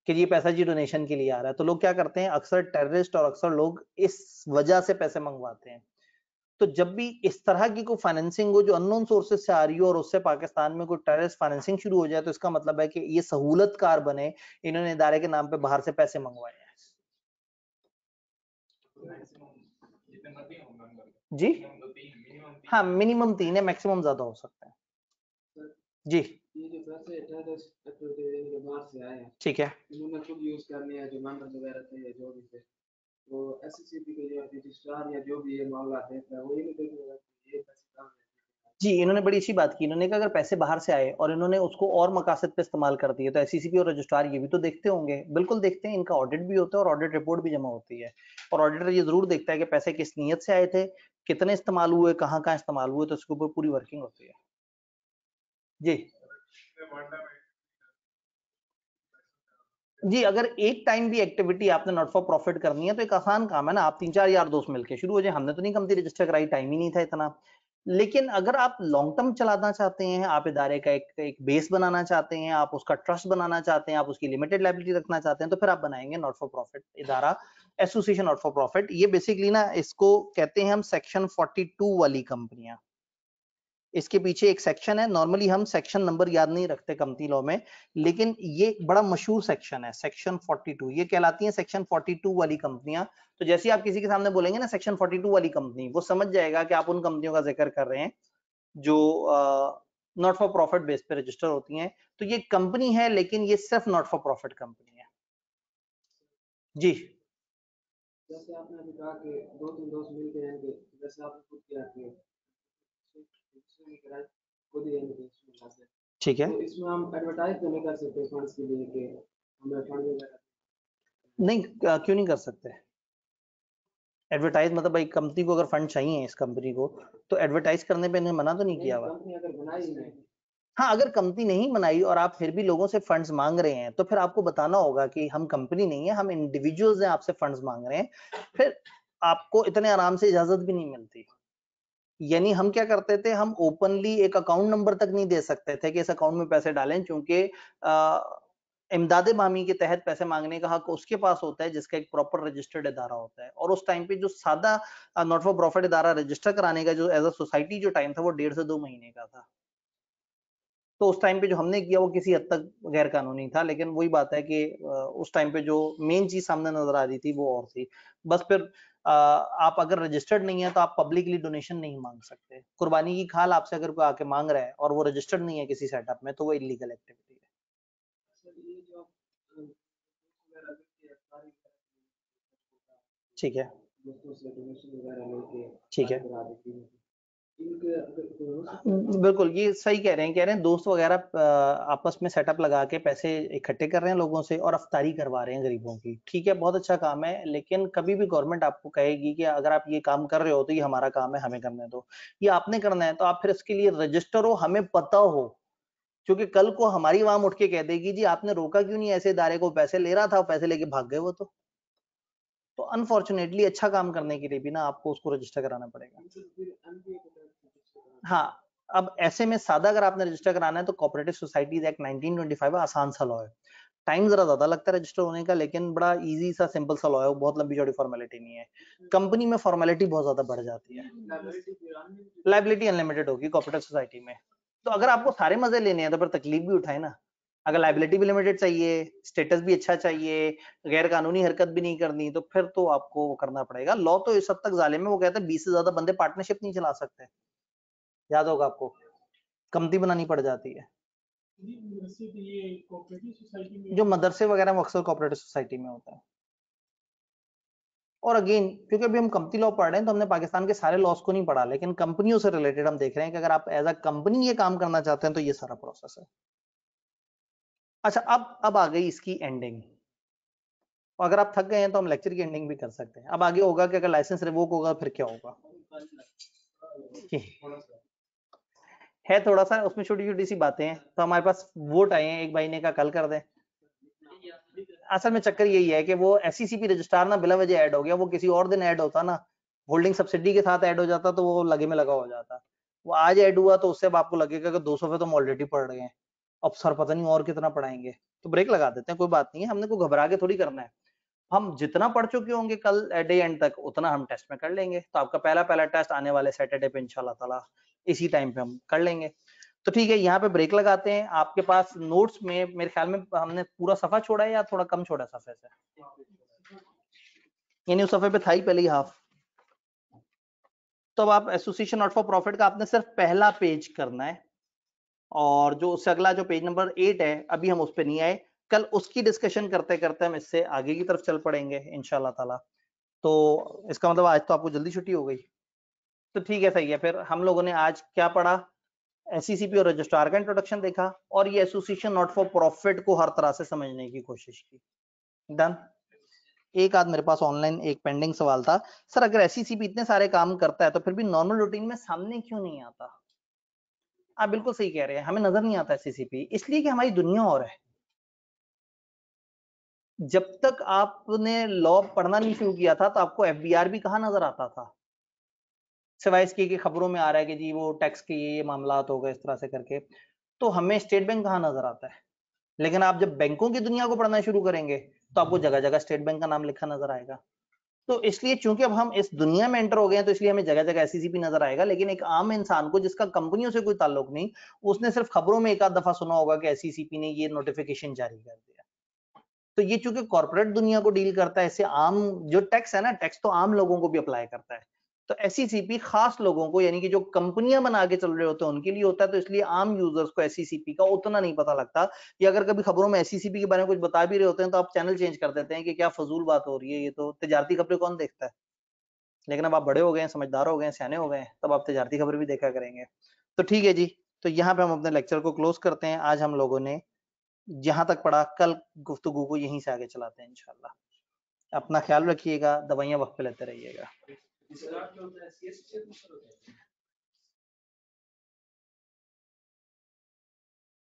कि ये पैसा जी डोनेशन के लिए आ रहा है, तो लोग क्या करते हैं, अक्सर टेररिस्ट और अक्सर लोग इस वजह से पैसे मंगवाते हैं। तो जब भी इस तरह की कोई फाइनेंसिंग हो जो अननोन सोर्सेज से आ रही हो और उससे पाकिस्तान में कोई टेररिस्ट फाइनेंसिंग शुरू हो जाए, तो इसका मतलब है कि ये सहूलतकार बने, इन्होंने इदारे के नाम पे बाहर से पैसे मंगवाए हैं। जी हाँ, मिनिमम 3 है, मैक्सिमम ज्यादा हो सकता है। जी, ये जो पैसे टेररिस्ट एक्टिविटी बाहर से आए हैं, ठीक है, इन्होंने खुद यूज कर लिया, जो मेंबर वगैरह थे जो भी थे, वो एससीसीपी के जो रजिस्ट्रार या जो भी ये मामला देख रहा है वो ये नहीं देखेगा ये पैसे कहाँ है। जी, इन्होंने बड़ी अच्छी बात की, इन्होंने कहा अगर पैसे बाहर से आए और इन्होंने उसको और मकासद पे इस्तेमाल कर दिए, तो एससीसीपी और रजिस्ट्रार ये भी तो देखते होंगे, बिल्कुल देखते हैं, इनका ऑडिट भी होता है और ऑडिट रिपोर्ट भी जमा होती है, और ऑडिटर ये जरूर देखता है कि पैसे किस नीयत से आए थे, कितने इस्तेमाल हुए, कहाँ कहाँ इस्तेमाल हुए, तो इसके ऊपर पूरी वर्किंग होती है। जी जी, अगर एक टाइम भी एक्टिविटी आपने नॉट फॉर प्रॉफिट करनी है तो एक आसान काम है ना, आप 3-4 यार दोस्त मिलकर शुरू हो जाए, हमने तो नहीं कंपनी रजिस्टर कराई, टाइम ही नहीं था इतना। लेकिन अगर आप लॉन्ग टर्म चलाना चाहते हैं, आप इदारे का एक बेस बनाना चाहते हैं, आप उसका ट्रस्ट बनाना चाहते हैं, आप उसकी लिमिटेड लायबिलिटी रखना चाहते हैं, तो फिर आप बनाएंगे नॉट फॉर प्रॉफिट इदारा, एसोसिएशन नॉट फॉर प्रॉफिट। ये बेसिकली ना इसको कहते हैं हम सेक्शन 42 वाली कंपनियां, इसके पीछे एक सेक्शन है, नॉर्मली हम सेक्शन नंबर याद नहीं रखते कंपनी लॉ में, लेकिन ये बड़ा मशहूर सेक्शन है, सेक्शन 42, ये कहलाती है सेक्शन 42 वाली कंपनियां। तो जैसे आप किसी के सामने बोलेंगे ना सेक्शन 42 वाली कंपनी, वो समझ जाएगा कि आप उन कंपनियों का जिक्र कर रहे हैं जो नॉट फॉर प्रॉफिट बेस पे रजिस्टर होती हैं। तो ये कंपनी है लेकिन ये सिर्फ नॉट फॉर प्रॉफिट कंपनी है। जी, जैसे आपने अभी कहा कि 2-3 दोस्त मिल के रहेंगे, जैसे आपने खुद किया कि खुद ही रहेंगे, ठीक है, तो इसमें हम एडवर्टाइज तो नहीं कर सकते फंड्स के लिए कि हमें फंड वगैरह नहीं क्यों नहीं कर सकते एडवर्टाइज, मतलब भाई कंपनी को अगर फंड चाहिए इस कंपनी को, तो एडवर्टाइज करने पे इन्हें मना तो नहीं किया हुआ। कंपनी अगर बनाई नहीं, हाँ, अगर कंपनी नहीं बनाई और आप फिर भी लोगों से फंड्स मांग रहे हैं, तो फिर आपको बताना होगा कि हम कंपनी नहीं है, हम इंडिविजुअल्स हैं, आपसे फंड्स मांग रहे हैं, फिर आपको इतने आराम से इजाजत भी नहीं मिलती। यानी हम क्या करते थे, हम ओपनली एक अकाउंट नंबर तक नहीं दे सकते थे कि इस अकाउंट में पैसे डालें, क्योंकि इमदाद बामी के तहत पैसे मांगने का हक उसके पास होता है जिसका एक प्रॉपर रजिस्टर्ड इदारा होता है, और उस टाइम पे जो सादा नॉट फॉर प्रॉफिट इदारा रजिस्टर कराने का जो एज अ सोसाइटी जो टाइम था वो 1.5 से 2 महीने का था। तो उस टाइम पे जो हमने किया वो किसी हद तक गैर कानूनी था, लेकिन वही बात है कि उस टाइम पे जो मेन चीज सामने नजर आ रही थी वो और थी। बस फिर आप अगर रजिस्टर्ड नहीं है तो आप पब्लिकली डोनेशन नहीं मांग सकते। कुर्बानी की खाल आपसे अगर कोई आके मांग रहा है और वो रजिस्टर्ड नहीं है किसी सेटअप में तो वो इलीगल एक्टिविटी है। ठीक है, ठीक है, बिल्कुल ये सही कह रहे हैं दोस्त वगैरह आपस में सेटअप लगा के पैसे इकट्ठे कर रहे हैं लोगों से और अफ्तारी करवा रहे हैं गरीबों की। ठीक है, बहुत अच्छा काम है, लेकिन कभी भी गवर्नमेंट आपको कहेगी कि अगर आप ये काम कर रहे हो तो ये हमारा काम है, हमें करने दो। ये आपने करना है तो आप फिर इसके लिए रजिस्टर हो, हमें पता हो, क्योंकि कल को हमारी आवाम उठ के कह देगी जी आपने रोका क्यों नहीं ऐसे इदारे को, पैसे ले रहा था, पैसे लेके भाग गए वो तो अनफॉर्चुनेटली अच्छा काम करने के लिए भी ना आपको उसको रजिस्टर कराना पड़ेगा। हाँ, अब ऐसे में सादा अगर आपने रजिस्टर कराना है तो कोऑपरेटिव सोसाइटीज एक्ट 1925 आसान सा लॉ है। टाइम जरा ज्यादा लगता है रजिस्टर होने का, लेकिन बड़ा इजी सा सिंपल सा लॉ है, बहुत लंबी चौड़ी फॉर्मेलिटी नहीं है। कंपनी में फॉर्मेलिटी बहुत ज्यादा बढ़ जाती है, लाइबिलिटी अनलिमिटेड होगी कोऑपरेटिव सोसाइटी में। तो अगर आपको सारे मजे लेने हैं तो फिर तकलीफ भी उठाए ना। अगर लाइबिलिटी भी लिमिटेड चाहिए, स्टेटस भी अच्छा चाहिए, गैर कानूनी हरकत भी नहीं करनी, तो फिर तो आपको वो करना पड़ेगा। लॉ तो इस हद तक जालिम है, वो कहते हैं 20 से ज्यादा बंदे पार्टनरशिप नहीं चला सकते, याद होगा आपको, कमती बनानी पड़ जाती है। जो मदरसे वगैरह वो अक्सर कोऑपरेटिव सोसाइटी में होता है। और अगेन क्योंकि अभी हम कंपनी लॉ पढ़ रहे हैं तो हमने पाकिस्तान के सारे लॉस को नहीं पढ़ा, लेकिन कंपनियों से रिलेटेड हम देख रहे हैं कि अगर आप एज अ कंपनी ये काम करना चाहते हैं तो ये सारा प्रोसेस है। अच्छा, अब आ गई इसकी एंडिंग। अगर आप थक गए हैं तो हम लेक्चर की एंडिंग भी कर सकते हैं। अब आगे होगा कि अगर लाइसेंस रिवोक होगा फिर क्या होगा, है थोड़ा सा उसमें छोटी छोटी सी बातें हैं। तो हमारे पास वोट आए हैं, एक भाई ने कहा कल कर दें। असल में चक्कर यही है कि वो एससीसीपी रजिस्ट्रार ना बिला वजह ऐड हो गया, वो किसी और दिन ऐड होता ना, होल्डिंग सब्सिडी के साथ ऐड हो जाता तो वो लगे में लगा हो जाता। वो आज ऐड हुआ तो उससे अब आपको लगेगा कि 200 पे तो हम ऑलरेडी पढ़ रहे हैं, अब सर पता नहीं और कितना पढ़ाएंगे, तो ब्रेक लगा देते हैं, कोई बात नहीं है, हमने को घबरा के थोड़ी करना है। हम जितना पढ़ चुके होंगे कल डे एंड तक उतना हम टेस्ट में कर लेंगे। तो आपका पहला टेस्ट आने वाले सैटरडे पे इंशाल्लाह ताला इसी टाइम पे हम कर लेंगे। तो ठीक है, यहाँ पे ब्रेक लगाते हैं। आपके पास नोट्स में मेरे ख्याल में हमने पूरा सफा छोड़ा है या थोड़ा कम छोड़ा सफे से, यानी उस सफे पे था ही पहले ही हाफ। तो अब आप एसोसिएशन नॉट फॉर प्रॉफिट का आपने सिर्फ पहला पेज करना है, और जो उससे अगला जो पेज नंबर 8 है अभी हम उस पर नहीं आए, कल उसकी डिस्कशन करते करते हम इससे आगे की तरफ चल पड़ेंगे इंशाल्लाह ताला। तो इसका मतलब आज तो आपको जल्दी छुट्टी हो गई, तो ठीक है, सही है। फिर हम लोगों ने आज क्या पढ़ा, एससीसीपी और रजिस्ट्रार का इंट्रोडक्शन देखा, और ये एसोसिएशन नॉट फॉर प्रॉफिट को हर तरह से समझने की कोशिश की। डन। एक आध मेरे पास ऑनलाइन एक पेंडिंग सवाल था, सर अगर एससीसीपी इतने सारे काम करता है तो फिर भी नॉर्मल रूटीन में सामने क्यों नहीं आता? आप बिल्कुल सही कह रहे हैं, हमें नजर नहीं आता एससीसीपी, इसलिए कि हमारी दुनिया और है। जब तक आपने लॉ पढ़ना नहीं शुरू किया था तो आपको एफबीआर भी कहाँ नजर आता था, सिवाय इसके कि खबरों में आ रहा है कि जी वो टैक्स के ये मामला हो गए इस तरह से करके। तो हमें स्टेट बैंक कहाँ नजर आता है, लेकिन आप जब बैंकों की दुनिया को पढ़ना शुरू करेंगे तो आपको जगह जगह स्टेट बैंक का नाम लिखा नजर आएगा। तो इसलिए चूंकि अब हम इस दुनिया में एंटर हो गए हैं तो इसलिए हमें जगह जगह एससीसीपी नजर आएगा, लेकिन एक आम इंसान को जिसका कंपनियों से कोई ताल्लुक नहीं, उसने सिर्फ खबरों में एक आध दफा सुना होगा कि एससीसीपी ने ये नोटिफिकेशन जारी कर दिया। तो ये चूंकि कॉर्पोरेट दुनिया को डील करता है, इससे आम जो टैक्स है ना, टैक्स तो आम लोगों को भी अप्लाई करता है। तो एससीसीपी खास लोगों को, यानी कि जो कंपनियां बना के चल रहे होते हैं उनके लिए होता है, तो इसलिए आम यूजर्स को एससीसीपी का उतना नहीं पता लगता। या अगर कभी खबरों में एससीसीपी के बारे में कुछ बता भी रहे होते हैं तो आप चैनल चेंज कर देते हैं कि क्या फजूल बात हो रही है, ये तो तजारती खबरें कौन देखता है। लेकिन अब आप बड़े हो गए हैं, समझदार हो गए हैं, सियाने हो गए हैं, तब आप तजारती खबर भी देखा करेंगे। तो ठीक है जी, तो यहाँ पे हम अपने लेक्चर को क्लोज करते हैं। आज हम लोगों ने जहां तक पढ़ा, कल गुफ्तगू को यहीं से आगे चलाते हैं इंशाल्लाह। अपना ख्याल रखिएगा, दवाइयां वक्त पे लेते रहिएगा।